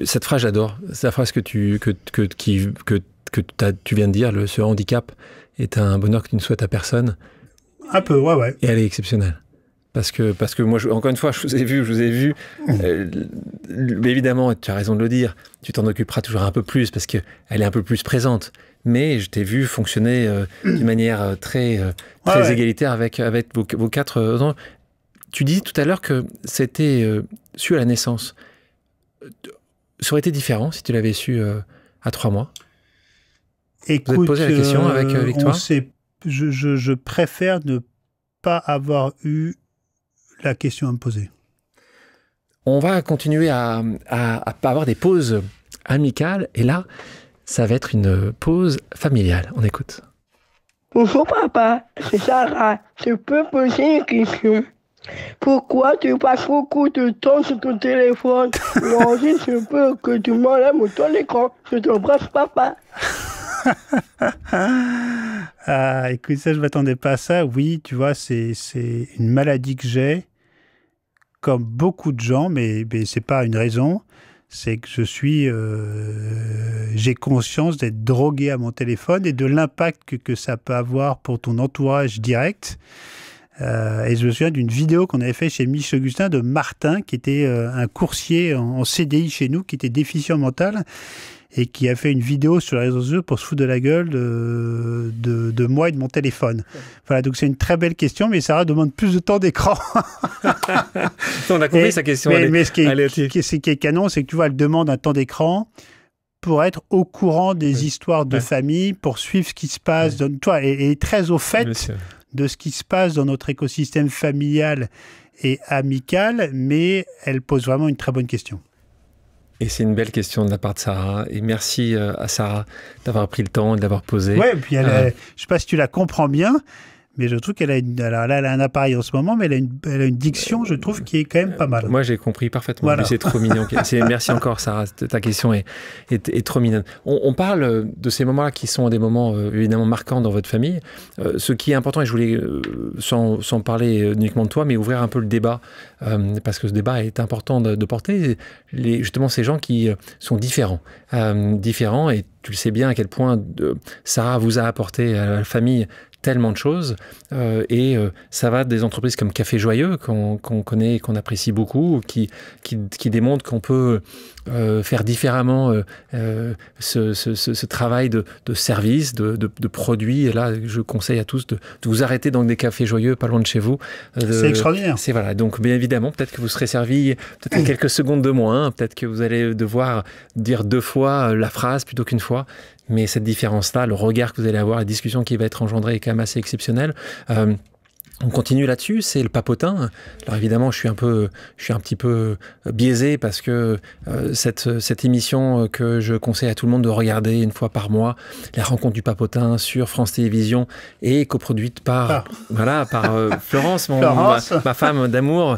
Cette phrase, j'adore. C'est la phrase que tu viens de dire, ce handicap est un bonheur que tu ne souhaites à personne. Un peu, ouais. Et elle est exceptionnelle. Parce que moi, encore une fois, je vous ai vu. Évidemment, tu as raison de le dire, tu t'en occuperas toujours un peu plus parce qu'elle est un peu plus présente. Mais je t'ai vu fonctionner d'une manière très égalitaire avec vos 4 enfants. Tu dis tout à l'heure que c'était su à la naissance. Ça aurait été différent si tu l'avais su à 3 mois. Écoute, vous êtes posé la question avec Victoire? Je préfère ne pas avoir eu la question à me poser. On va continuer à avoir des pauses amicales. Et là, ça va être une pause familiale. On écoute. Bonjour papa, c'est Sarah. Je peux poser une question? Pourquoi tu passes beaucoup de temps sur ton téléphone? Moi aussi, je peux que tu m'enlèves ton écran. Je t'embrasse, papa. Écoute, ça, je ne m'attendais pas à ça. Oui, tu vois, c'est une maladie que j'ai, comme beaucoup de gens, mais ce n'est pas une raison. C'est que j'ai conscience d'être drogué à mon téléphone et de l'impact que ça peut avoir pour ton entourage direct. Et je me souviens d'une vidéo qu'on avait fait chez Michel Augustin de Martin, qui était un coursier en CDI chez nous, qui était déficient mental, et qui a fait une vidéo sur les réseaux sociaux pour se foutre de la gueule de moi et de mon téléphone. Voilà, donc c'est une très belle question, mais Sarah demande plus de temps d'écran. On a compris sa question. Mais ce qui est canon, c'est que tu vois, elle demande un temps d'écran pour être au courant des histoires de famille, pour suivre ce qui se passe, et très au fait de ce qui se passe dans notre écosystème familial et amical, mais elle pose vraiment une très bonne question. Et c'est une belle question de la part de Sarah. Et merci à Sarah d'avoir pris le temps et de l'avoir posée. Oui, puis je ne sais pas si tu la comprends bien, mais je trouve qu'elle a elle a un appareil en ce moment, mais elle a une diction, je trouve, qui est quand même pas mal. Moi, j'ai compris parfaitement. Voilà. C'est trop mignon. Merci encore, Sarah. Ta question est trop mignonne. On parle de ces moments-là qui sont des moments évidemment marquants dans votre famille. Ce qui est important, et je voulais, sans parler uniquement de toi, mais ouvrir un peu le débat, parce que ce débat est important de porter, justement ces gens qui sont différents. Et tu le sais bien à quel point Sarah vous a apporté à la famille tellement de choses, et ça va des entreprises comme Café Joyeux qu'on connaît et qu'on apprécie beaucoup, qui démontrent qu'on peut faire différemment ce travail de service, de produits. Et là, je conseille à tous de vous arrêter dans des cafés joyeux pas loin de chez vous. C'est extraordinaire. C'est voilà. Donc, bien évidemment, peut-être que vous serez servi peut-être quelques secondes de moins. Peut-être que vous allez devoir dire 2 fois la phrase plutôt qu'une fois. Mais cette différence-là, le regard que vous allez avoir, la discussion qui va être engendrée est quand même assez exceptionnelle. On continue là-dessus, c'est le papotin. Alors évidemment, je suis un petit peu biaisé parce que cette émission que je conseille à tout le monde de regarder une fois par mois, la rencontre du papotin sur France Télévisions, est coproduite par Florence, ma femme d'amour.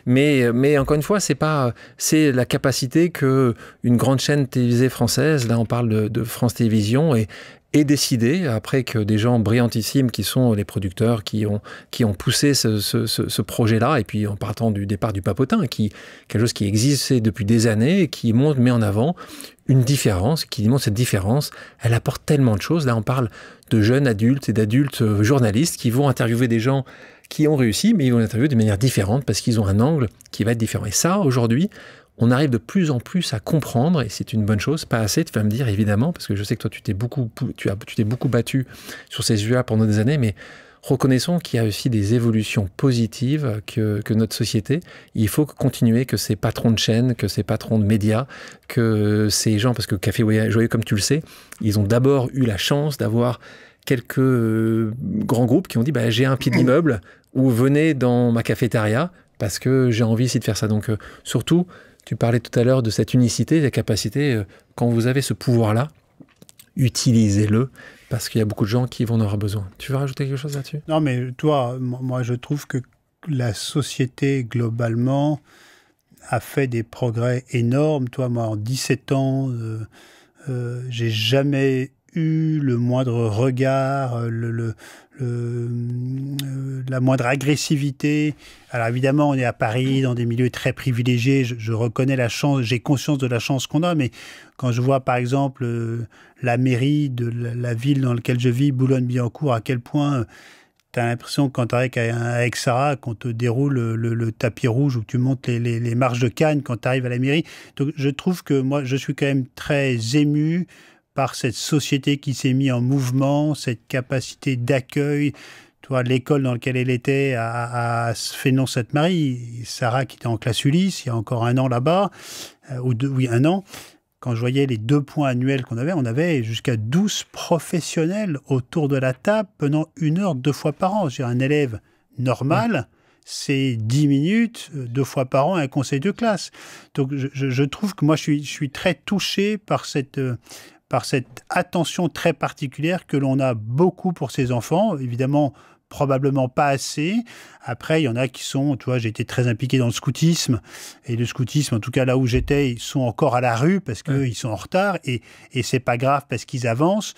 Mais encore une fois, c'est la capacité que une grande chaîne télévisée française, là on parle de France Télévisions, et décidé, après que des gens brillantissimes qui sont les producteurs, qui ont poussé ce projet-là, et puis en partant du départ du papotin, quelque chose qui existait depuis des années, et qui met en avant une différence, qui montre cette différence, elle apporte tellement de choses. Là, on parle de jeunes adultes et d'adultes journalistes qui vont interviewer des gens qui ont réussi, mais ils vont les interviewer de manière différente, parce qu'ils ont un angle qui va être différent. Et ça, aujourd'hui, on arrive de plus en plus à comprendre, et c'est une bonne chose, pas assez, tu vas me dire évidemment, parce que je sais que toi tu t'es beaucoup battu sur ces sujets pendant des années, mais reconnaissons qu'il y a aussi des évolutions positives que notre société. Il faut continuer, que ces patrons de chaînes, que ces patrons de médias, que ces gens, parce que Café Joyeux, comme tu le sais, ils ont d'abord eu la chance d'avoir quelques grands groupes qui ont dit j'ai un pied d'immeuble, ou venez dans ma cafétéria, parce que j'ai envie ici de faire ça. Donc surtout, tu parlais tout à l'heure de cette unicité, la capacité, quand vous avez ce pouvoir-là, utilisez-le, parce qu'il y a beaucoup de gens qui vont en avoir besoin. Tu veux rajouter quelque chose là-dessus? Non, mais toi, moi je trouve que la société, globalement, a fait des progrès énormes. Toi, moi, en 17 ans, j'ai jamais eu le moindre regard, la moindre agressivité. Alors évidemment, on est à Paris, dans des milieux très privilégiés. Je reconnais la chance, j'ai conscience de la chance qu'on a, mais quand je vois par exemple la mairie de la ville dans laquelle je vis, Boulogne-Billancourt, à quel point tu as l'impression que quand tu arrives avec Sarah, qu'on te déroule le tapis rouge ou que tu montes les marches de Cannes quand tu arrives à la mairie. Donc je trouve que moi, je suis quand même très ému par cette société qui s'est mise en mouvement, cette capacité d'accueil. Toi, l'école dans laquelle elle était à Fénon-Sainte-Marie, Sarah qui était en classe Ulysse, il y a encore 1 an là-bas, oui, 1 an, quand je voyais les 2 points annuels qu'on avait, on avait jusqu'à 12 professionnels autour de la table pendant 1 heure 2 fois par an. J'ai un élève normal, c'est 10 minutes, 2 fois par an, un conseil de classe. Donc je trouve que moi, je suis très touché par cette attention très particulière que l'on a beaucoup pour ces enfants. Évidemment, probablement pas assez. Après, il y en a qui sont, tu vois, j'ai été très impliqué dans le scoutisme. Et le scoutisme, en tout cas là où j'étais, ils sont encore à la rue parce qu'ils sont en retard. Et c'est pas grave parce qu'ils avancent.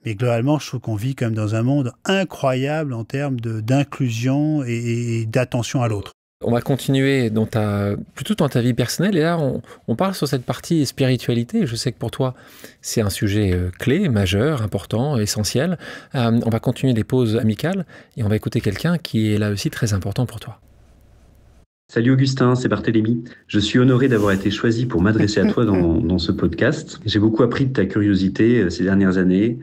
Mais globalement, je trouve qu'on vit quand même dans un monde incroyable en termes d'inclusion et d'attention à l'autre. On va continuer plutôt dans ta vie personnelle. Et là, on parle sur cette partie spiritualité. Je sais que pour toi, c'est un sujet clé, majeur, important, essentiel. On va continuer les pauses amicales et on va écouter quelqu'un qui est là aussi très important pour toi. Salut Augustin, c'est Barthélémy. Je suis honoré d'avoir été choisi pour m'adresser à toi dans ce podcast. J'ai beaucoup appris de ta curiosité ces dernières années.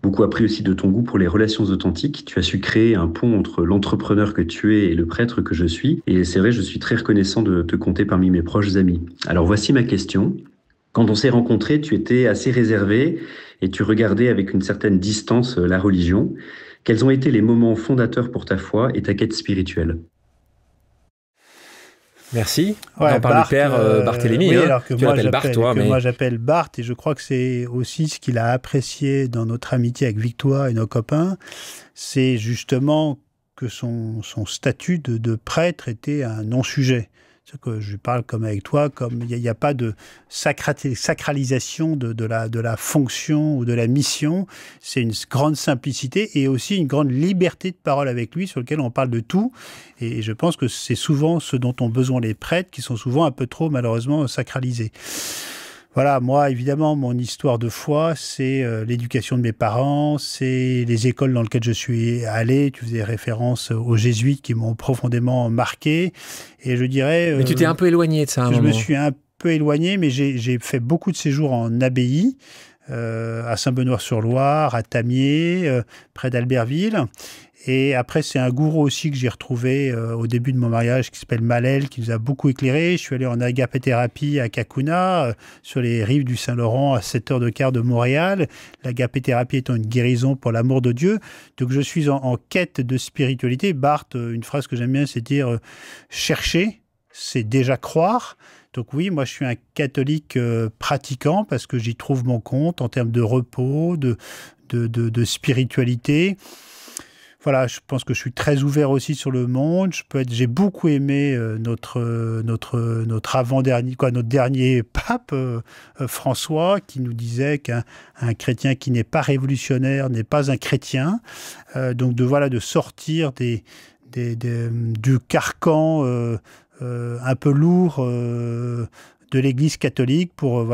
Beaucoup appris aussi de ton goût pour les relations authentiques. Tu as su créer un pont entre l'entrepreneur que tu es et le prêtre que je suis. Et c'est vrai, je suis très reconnaissant de te compter parmi mes proches amis. Alors voici ma question. Quand on s'est rencontrés, tu étais assez réservé et tu regardais avec une certaine distance la religion. Quels ont été les moments fondateurs pour ta foi et ta quête spirituelle ? Merci. Ouais, on parle du père Barthélémy. Oui, hein. alors que tu l'appelles Bart, toi. Moi, j'appelle Bart, et je crois que c'est aussi ce qu'il a apprécié dans notre amitié avec Victoire et nos copains. C'est justement que son statut de prêtre était un non-sujet. C'est que je parle comme avec toi, comme il n'y a pas de sacralisation de la fonction ou de la mission. C'est une grande simplicité et aussi une grande liberté de parole avec lui sur lequel on parle de tout. Et je pense que c'est souvent ce dont ont besoin les prêtres, qui sont souvent un peu trop malheureusement sacralisés. Voilà, moi, évidemment, mon histoire de foi, c'est l'éducation de mes parents, c'est les écoles dans lesquelles je suis allé. Tu faisais référence aux jésuites qui m'ont profondément marqué. Et je dirais... Mais tu t'es un peu éloigné de ça à un moment. Je me suis un peu éloigné, mais j'ai fait beaucoup de séjours en abbaye, à Saint-Benoît-sur-Loire, à Tamier, près d'Albertville. Et après, c'est un gourou aussi que j'ai retrouvé au début de mon mariage qui s'appelle Malel, qui nous a beaucoup éclairé. Je suis allé en agapéthérapie à Kakuna, sur les rives du Saint-Laurent, à 7h15 de Montréal. L'agapéthérapie étant une guérison pour l'amour de Dieu. Donc, je suis en quête de spiritualité. Barthes, une phrase que j'aime bien, c'est dire chercher, c'est déjà croire. Donc oui, moi, je suis un catholique pratiquant parce que j'y trouve mon compte en termes de repos, de spiritualité. Voilà, je pense que je suis très ouvert aussi sur le monde. J'ai beaucoup aimé notre avant-dernier, notre dernier pape, François, qui nous disait qu'un chrétien qui n'est pas révolutionnaire n'est pas un chrétien. Donc de sortir du carcan un peu lourd de l'Église catholique pour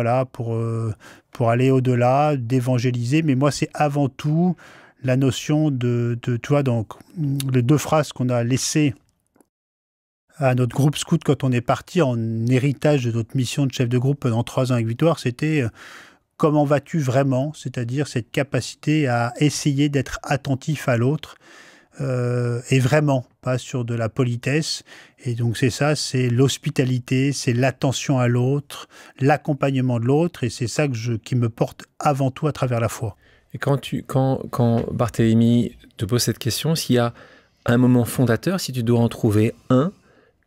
aller au-delà, d'évangéliser. Mais moi, c'est avant tout la notion tu vois, donc, les 2 phrases qu'on a laissées à notre groupe scout quand on est parti en héritage de notre mission de chef de groupe pendant 3 ans avec Victoire, c'était comment vas-tu vraiment, c'est-à-dire cette capacité à essayer d'être attentif à l'autre, et vraiment, pas sur de la politesse. Et donc c'est l'hospitalité, c'est l'attention à l'autre, l'accompagnement de l'autre, et c'est ça qui me porte avant tout à travers la foi. Et quand Barthélemy te pose cette question, s'il y a un moment fondateur, si tu dois en trouver un,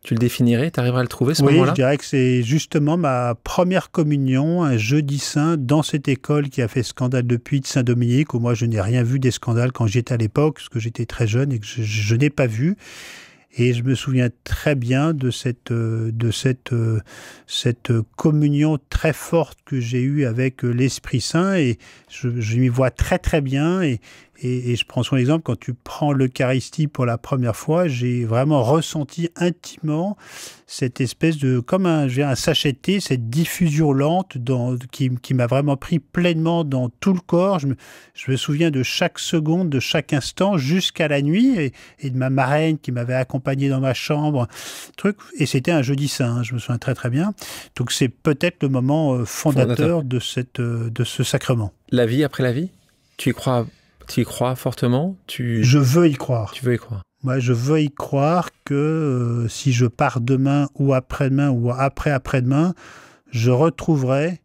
tu le définirais, tu arriverais à le trouver ce moment-là? Oui, je dirais que c'est justement ma première communion, un jeudi saint, dans cette école qui a fait scandale depuis de Saint-Dominique, où moi je n'ai rien vu des scandales quand j'étais à l'époque, parce que j'étais très jeune et que je n'ai pas vu. Et je me souviens très bien de cette communion très forte que j'ai eue avec l'Esprit Saint, et je m'y vois très très bien. Et je prends son exemple, quand tu prends l'Eucharistie pour la première fois, j'ai vraiment ressenti intimement cette espèce de, comme un sachet de thé, cette diffusion lente qui m'a vraiment pris pleinement dans tout le corps. Je me souviens de chaque seconde, de chaque instant, jusqu'à la nuit, et de ma marraine qui m'avait accompagné dans ma chambre. Et c'était un jeudi saint, je me souviens très très bien. Donc c'est peut-être le moment fondateur de ce sacrement. La vie après la vie, tu y crois fortement? Je veux y croire. Tu veux y croire? Moi, je veux y croire que si je pars demain ou après-demain ou après-après-demain, je retrouverai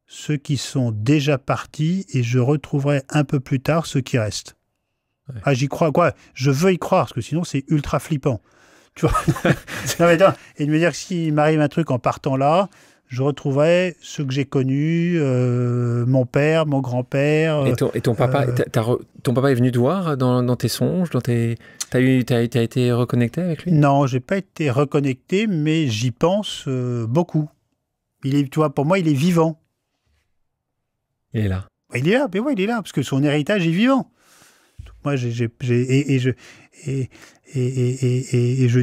ceux qui sont déjà partis et je retrouverai un peu plus tard ceux qui restent. Ouais. Ah, j'y crois, quoi. Je veux y croire, parce que sinon, c'est ultra flippant. Tu vois? Et de me dire que s'il m'arrive un truc en partant là, je retrouverai ceux que j'ai connus, mon père, mon grand-père. Et ton papa, ton papa est venu te voir dans tes songes, t'as été reconnecté avec lui? Non, j'ai pas été reconnecté, mais j'y pense beaucoup. Tu vois, pour moi, il est vivant. Il est là. Il est là, mais ouais, il est là, parce que son héritage est vivant. Donc moi,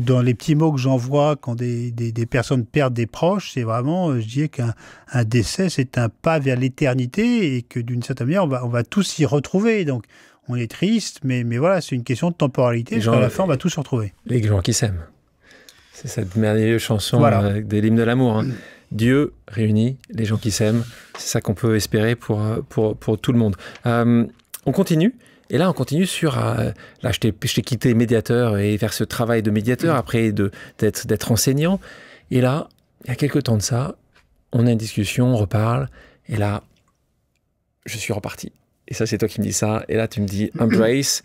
dans les petits mots que j'envoie quand des personnes perdent des proches, c'est vraiment, je dirais qu'un décès, c'est un pas vers l'éternité, et que d'une certaine manière, on va tous s'y retrouver. Donc, on est triste, mais voilà, c'est une question de temporalité. Parce qu'à la fin, on va tous se retrouver. Les gens qui s'aiment. C'est cette merveilleuse chanson de l'hymne de l'amour. Hein. Dieu réunit les gens qui s'aiment. C'est ça qu'on peut espérer pour tout le monde. On continue. Et là, on continue sur... là, je t'ai quitté médiateur et vers ce travail de médiateur, après d'être enseignant. Et là, il y a quelques temps de ça, on a une discussion, on reparle. Et là, je suis reparti. Et ça, c'est toi qui me dis ça. Et là, tu me dis, embrace,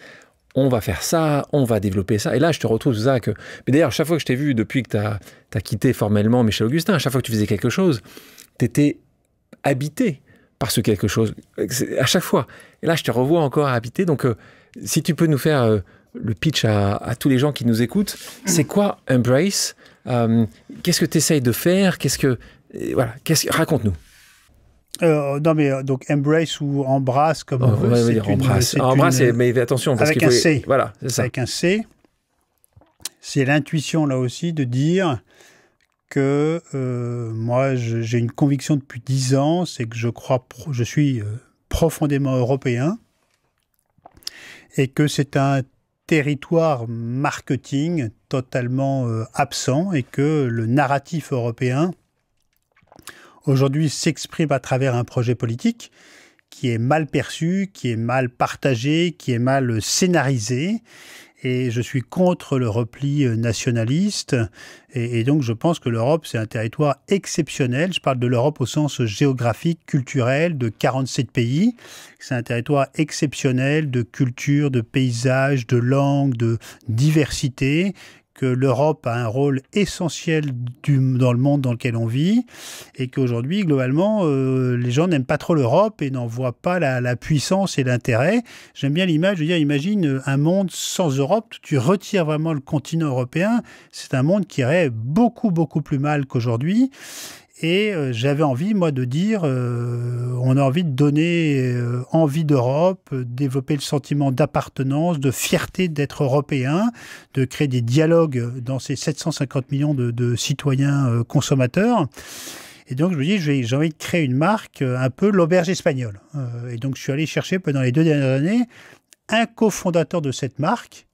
on va faire ça, on va développer ça. Et là, je te retrouve tout ça. Mais d'ailleurs, chaque fois que je t'ai vu, depuis que tu as quitté formellement Michel Augustin, à chaque fois que tu faisais quelque chose, tu étais habité par ce quelque chose, à chaque fois. Et là, je te revois encore habité. Donc, si tu peux nous faire le pitch à tous les gens qui nous écoutent, c'est quoi Embrace? Qu'est-ce que tu essayes de faire? Raconte-nous. Non, mais donc Embrace ou Embrace, comme on veut. On va dire Embrace. Embrace, mais attention. Parce avec un C. Voilà, c'est ça. Avec un C. C'est l'intuition, là aussi, de dire que moi, j'ai une conviction depuis 10 ans, c'est que je suis profondément européen, et que c'est un territoire marketing totalement absent, et que le narratif européen aujourd'hui s'exprime à travers un projet politique qui est mal perçu, qui est mal partagé, qui est mal scénarisé. Et je suis contre le repli nationaliste. Et donc, je pense que l'Europe, c'est un territoire exceptionnel. Je parle de l'Europe au sens géographique, culturel, de 47 pays. C'est un territoire exceptionnel de culture, de paysage, de langue, de diversité, que l'Europe a un rôle essentiel dans le monde dans lequel on vit et qu'aujourd'hui, globalement, les gens n'aiment pas trop l'Europe et n'en voient pas la puissance et l'intérêt. J'aime bien l'image, je veux dire, imagine un monde sans Europe, tu retires vraiment le continent européen, c'est un monde qui irait beaucoup, beaucoup plus mal qu'aujourd'hui. Et j'avais envie, moi, de dire, on a envie de donner envie d'Europe, développer le sentiment d'appartenance, de fierté d'être européen, de créer des dialogues dans ces 750 millions de citoyens consommateurs. Et donc, je me dis, j'ai envie de créer une marque un peu l'auberge espagnole. Et donc, je suis allé chercher pendant les 2 dernières années un cofondateur de cette marque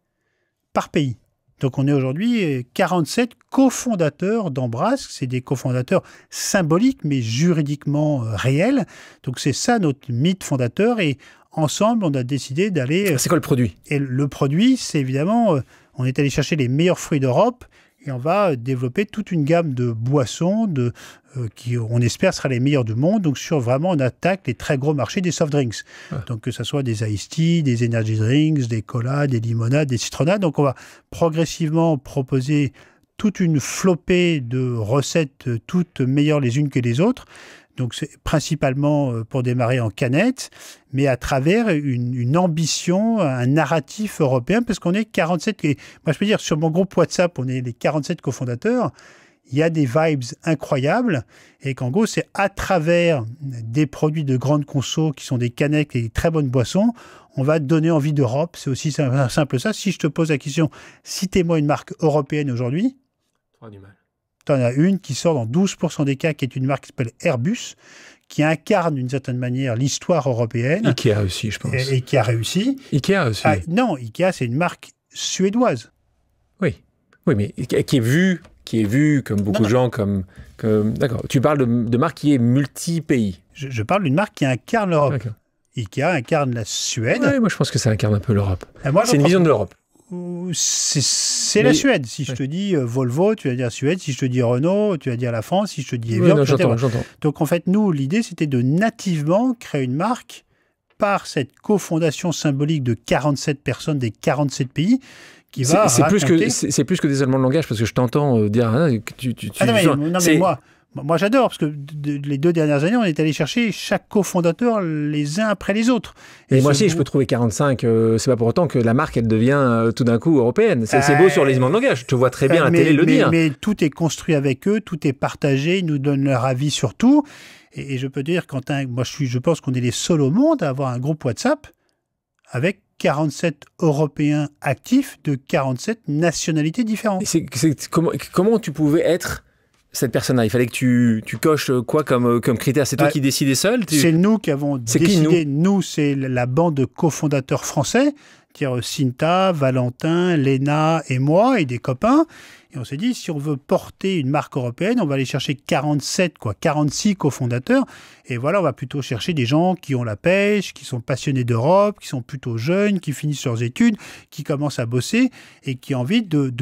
par pays. Donc, on est aujourd'hui 47 cofondateurs d'Embrask. C'est des cofondateurs symboliques, mais juridiquement réels. Donc, c'est ça notre mythe fondateur. Et ensemble, on a décidé d'aller... C'est quoi le produit? Et le produit, c'est évidemment... on est allé chercher les meilleurs fruits d'Europe et on va développer toute une gamme de boissons qui, on espère, sera les meilleures du monde. Donc, vraiment, on attaque les très gros marchés des soft drinks. Ah. Donc, que ce soit des iced tea, des energy drinks, des colas, des limonades, des citronnades. Donc, on va progressivement proposer toute une flopée de recettes toutes meilleures les unes que les autres. Donc, c'est principalement pour démarrer en canette, mais à travers une ambition, un narratif européen, parce qu'on est 47... Et moi, je peux dire, sur mon groupe WhatsApp, on est les 47 cofondateurs. Il y a des vibes incroyables et qu'en gros, c'est à travers des produits de grande conso qui sont des canettes et des très bonnes boissons, on va donner envie d'Europe. C'est aussi simple ça. Si je te pose la question, citez-moi une marque européenne aujourd'hui. Pas du mal. Tu en as une qui sort dans 12% des cas, qui est une marque qui s'appelle Airbus, qui incarne d'une certaine manière l'histoire européenne. Ikea aussi, je pense. Et qui a réussi. Ikea aussi. Non, Ikea, c'est une marque suédoise. Oui, mais qui est vue comme beaucoup de gens, comme... D'accord. Tu parles de marque qui est multi-pays. Je parle d'une marque qui incarne l'Europe. D'accord. Ikea incarne la Suède. Oui, moi je pense que ça incarne un peu l'Europe. C'est une vision de l'Europe. C'est la Suède. Si je te dis Volvo, tu vas dire Suède. Si je te dis Renault, tu vas dire la France. Si je te dis Evian, tu vas dire... J'entends. Donc en fait, nous, l'idée, c'était de nativement créer une marque par cette cofondation symbolique de 47 personnes des 47 pays qui va c'est plus que des Allemands de langage, parce que je t'entends dire... mais moi, j'adore, parce que les 2 dernières années, on est allé chercher chaque cofondateur les uns après les autres. Et moi aussi, je peux trouver 45. C'est pas pour autant que la marque, elle devient tout d'un coup européenne. C'est beau sur les éléments de langage. Je te vois très bien à la télé le dire. Mais tout est construit avec eux, tout est partagé, ils nous donnent leur avis sur tout. Et je peux dire, Quentin, je pense qu'on est les seuls au monde à avoir un groupe WhatsApp avec 47 Européens actifs de 47 nationalités différentes. Comment tu pouvais être cette personne-là? Il fallait que tu coches quoi comme critère? C'est toi qui décidais seul? C'est nous qui avons décidé. Nous, c'est la bande de cofondateurs français, c'est-à-dire Cinta, Valentin, Léna et moi, et des copains. Et on s'est dit, si on veut porter une marque européenne, on va aller chercher 46 cofondateurs. Et voilà, on va plutôt chercher des gens qui ont la pêche, qui sont passionnés d'Europe, qui sont plutôt jeunes, qui finissent leurs études, qui commencent à bosser et qui ont envie de...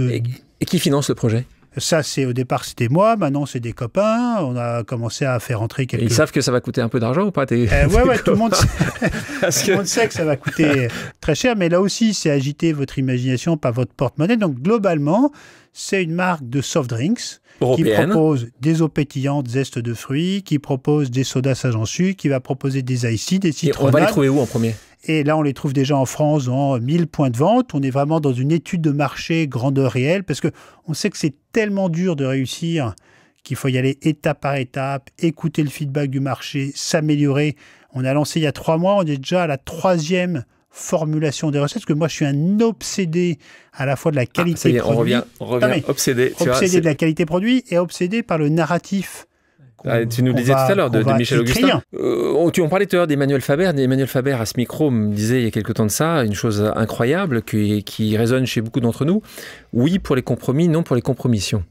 Et qui finance le projet? Ça, au départ, c'était moi. Maintenant, c'est des copains. On a commencé à faire entrer quelques... Et ils savent que ça va coûter un peu d'argent ou pas? Tout le monde sait que ça va coûter très cher. Mais là aussi, c'est agiter votre imagination, pas votre porte-monnaie. Donc, globalement, c'est une marque de soft drinks européenne, qui propose des eaux pétillantes, zestes de fruits, qui propose des sodas sage en sucre, qui va proposer des iced tea, des citronnades. Et on va les trouver où en premier? Et là, on les trouve déjà en France dans 1000 points de vente. On est vraiment dans une étude de marché grandeur réelle parce qu'on sait que c'est tellement dur de réussir qu'il faut y aller étape par étape, écouter le feedback du marché, s'améliorer. On a lancé il y a 3 mois, on est déjà à la 3e formulation des recettes, parce que moi, je suis un obsédé à la fois de la qualité produit. On revient obsédé. Obsédé de la qualité produit et obsédé par le narratif. Tu nous le disais tout à l'heure de Michel Augustin. On parlait tout à l'heure d'Emmanuel Faber. Emmanuel Faber, à ce micro, me disait il y a quelque temps de ça une chose incroyable qui résonne chez beaucoup d'entre nous. Oui pour les compromis, non pour les compromissions.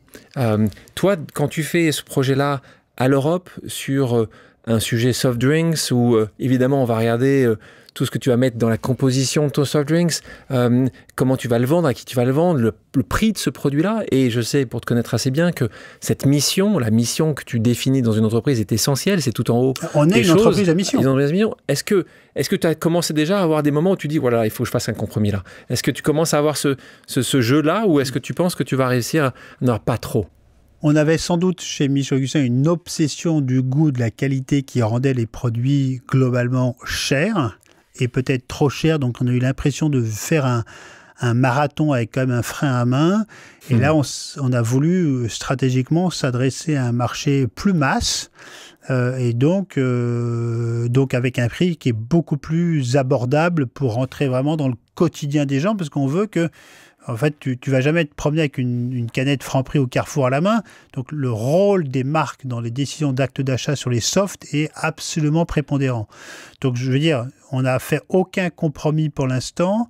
Toi, quand tu fais ce projet-là à l'Europe sur un sujet soft drinks où évidemment on va regarder tout ce que tu vas mettre dans la composition de ton soft drinks, comment tu vas le vendre, à qui tu vas le vendre, le prix de ce produit-là. Et je sais, pour te connaître assez bien, que cette mission, la mission que tu définis dans une entreprise est essentielle, c'est tout en haut. On est une entreprise à mission. Est-ce que tu as commencé déjà à avoir des moments où tu dis, voilà, il faut que je fasse un compromis là? Est-ce que tu commences à avoir ce jeu-là ou est-ce que tu penses que tu vas réussir? Non, pas trop. On avait sans doute chez Michel Augustin une obsession du goût, de la qualité qui rendait les produits globalement chers et peut-être trop chers. Donc on a eu l'impression de faire un marathon avec quand même un frein à main. Et là, on a voulu stratégiquement s'adresser à un marché plus masse et donc avec un prix qui est beaucoup plus abordable pour rentrer vraiment dans le quotidien des gens parce qu'on veut que en fait, tu vas jamais te promener avec une canette Franprix au Carrefour à la main. Donc, le rôle des marques dans les décisions d'actes d'achat sur les softs est absolument prépondérant. Donc, je veux dire, on n'a fait aucun compromis pour l'instant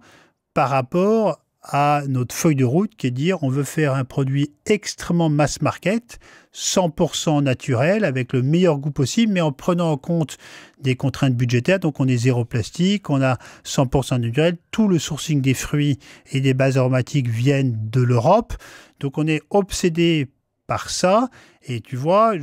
par rapport à notre feuille de route qui est de dire on veut faire un produit extrêmement mass market, 100% naturel, avec le meilleur goût possible, mais en prenant en compte des contraintes budgétaires. Donc, on est zéro plastique, on a 100% naturel. Tout le sourcing des fruits et des bases aromatiques viennent de l'Europe. Donc, on est obsédé par ça. Et tu vois,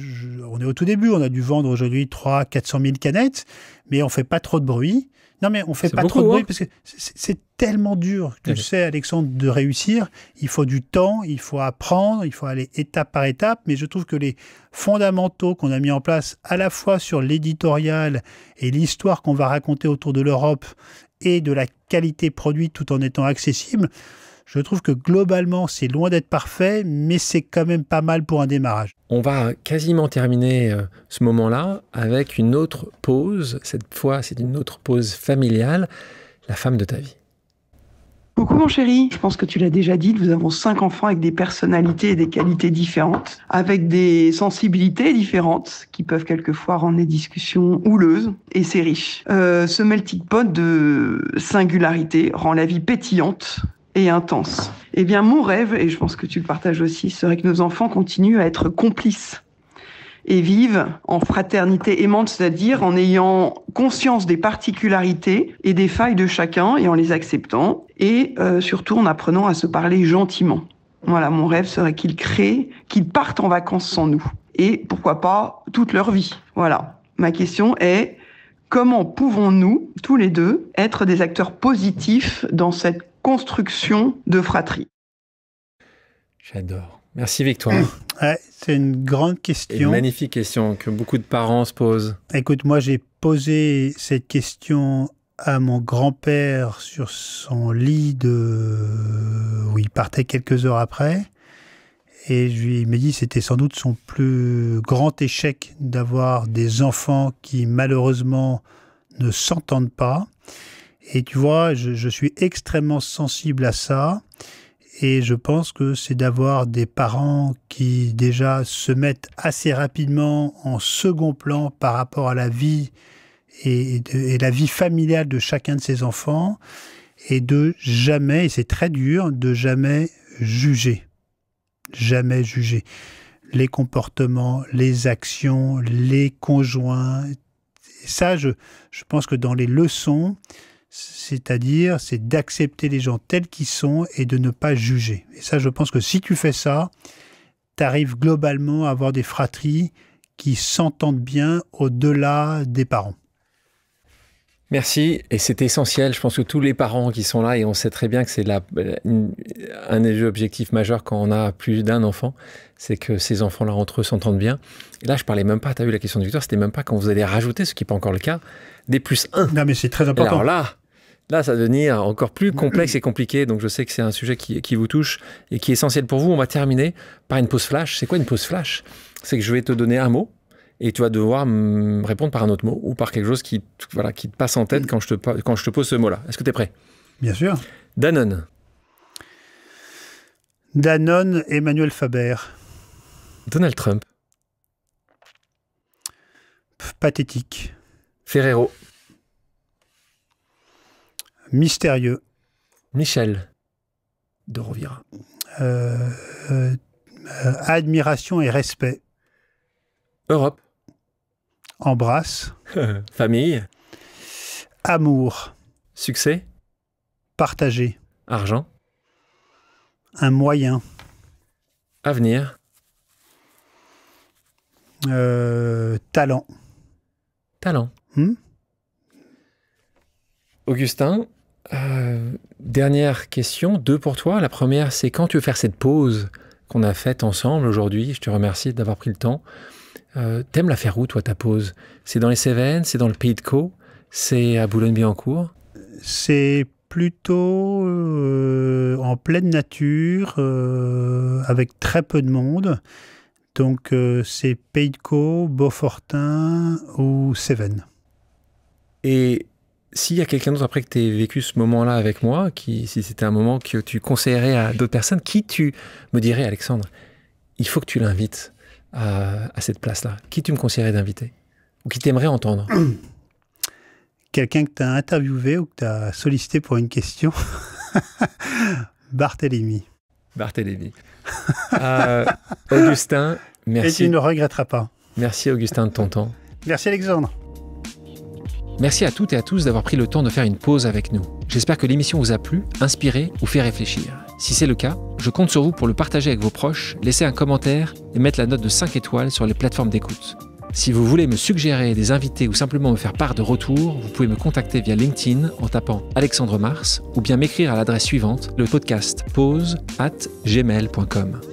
on est au tout début. On a dû vendre aujourd'hui 400 000 canettes, mais on ne fait pas trop de bruit. Non, mais on ne fait pas trop de bruit parce que c'est tellement dur, tu le sais, Alexandre, de réussir. Il faut du temps, il faut apprendre, il faut aller étape par étape. Mais je trouve que les fondamentaux qu'on a mis en place à la fois sur l'éditorial et l'histoire qu'on va raconter autour de l'Europe et de la qualité produite tout en étant accessible, je trouve que globalement, c'est loin d'être parfait, mais c'est quand même pas mal pour un démarrage. On va quasiment terminer ce moment-là avec une autre pause. Cette fois, c'est une autre pause familiale, la femme de ta vie. Coucou mon chéri, je pense que tu l'as déjà dit, nous avons 5 enfants avec des personnalités et des qualités différentes, avec des sensibilités différentes qui peuvent quelquefois rendre les discussions houleuses et c'est riche. Ce melting pot de singularité rend la vie pétillante et intense. Eh bien, mon rêve, et je pense que tu le partages aussi, serait que nos enfants continuent à être complices et vivent en fraternité aimante, c'est-à-dire en ayant conscience des particularités et des failles de chacun et en les acceptant, et surtout en apprenant à se parler gentiment. Voilà, mon rêve serait qu'ils partent en vacances sans nous. Et pourquoi pas toute leur vie. Voilà. Ma question est, comment pouvons-nous, tous les deux, être des acteurs positifs dans cette construction de fratrie? J'adore. Merci Victoire. Ouais, c'est une grande question. Une magnifique question que beaucoup de parents se posent. Écoute, moi j'ai posé cette question à mon grand-père sur son lit où il partait quelques heures après. Et il m'a dit que c'était sans doute son plus grand échec d'avoir des enfants qui malheureusement ne s'entendent pas. Et tu vois, je suis extrêmement sensible à ça. Et je pense que c'est d'avoir des parents qui déjà se mettent assez rapidement en second plan par rapport à la vie et la vie familiale de chacun de ses enfants. Et de jamais, et c'est très dur, de jamais juger. Jamais juger les comportements, les actions, les conjoints. Et ça, je pense que dans les leçons, c'est-à-dire, c'est d'accepter les gens tels qu'ils sont et de ne pas juger. Et ça, je pense que si tu fais ça, tu arrives globalement à avoir des fratries qui s'entendent bien au-delà des parents. Merci, et c'est essentiel. Je pense que tous les parents qui sont là, et on sait très bien que c'est un des objectifs majeurs quand on a plus d'un enfant, c'est que ces enfants-là entre eux s'entendent bien. Et là, je parlais même pas, tu as vu la question de Victor, c'était même pas quand vous allez rajouter, ce qui n'est pas encore le cas, des +1. Non, mais c'est très important. Alors là, ça va devenir encore plus complexe et compliqué. Donc, je sais que c'est un sujet qui vous touche et qui est essentiel pour vous. On va terminer par une pause flash. C'est quoi une pause flash? C'est que je vais te donner un mot et tu vas devoir me répondre par un autre mot ou par quelque chose qui te passe en tête quand je te pose ce mot-là. Est-ce que tu es prêt? Bien sûr. Danone. Danone, Emmanuel Faber. Donald Trump. Pathétique. Ferrero. Mystérieux. Michel de Rovira. Admiration et respect. Europe. Embrasse. Famille. Amour. Succès. Partager. Argent. Un moyen. Avenir. Talent. Talent. Augustin, dernière question, 2 pour toi. La première, c'est quand tu veux faire cette pause qu'on a faite ensemble aujourd'hui. Je te remercie d'avoir pris le temps. T'aimes la faire où, toi, ta pause? C'est dans les Cévennes? C'est dans le Pays de Caux? C'est à Boulogne-Billancourt? C'est plutôt en pleine nature, avec très peu de monde. Donc, c'est Pays de Caux, Beaufortin ou Cévennes. Et s'il y a quelqu'un d'autre après que tu aies vécu ce moment-là avec moi, si c'était un moment que tu conseillerais à d'autres personnes, qui tu me dirais, Alexandre, il faut que tu l'invites à cette place-là? Qui tu me conseillerais d'inviter? Ou qui t'aimerait entendre? Quelqu'un que tu as interviewé ou que tu as sollicité pour une question? Barthélémy. Augustin, merci. Et tu ne regretteras pas. Merci Augustin de ton temps. Merci Alexandre. Merci à toutes et à tous d'avoir pris le temps de faire une pause avec nous. J'espère que l'émission vous a plu, inspiré ou fait réfléchir. Si c'est le cas, je compte sur vous pour le partager avec vos proches, laisser un commentaire et mettre la note de 5 étoiles sur les plateformes d'écoute. Si vous voulez me suggérer des invités ou simplement me faire part de retours, vous pouvez me contacter via LinkedIn en tapant Alexandre Mars ou bien m'écrire à l'adresse suivante, le podcast pause@gmail.com.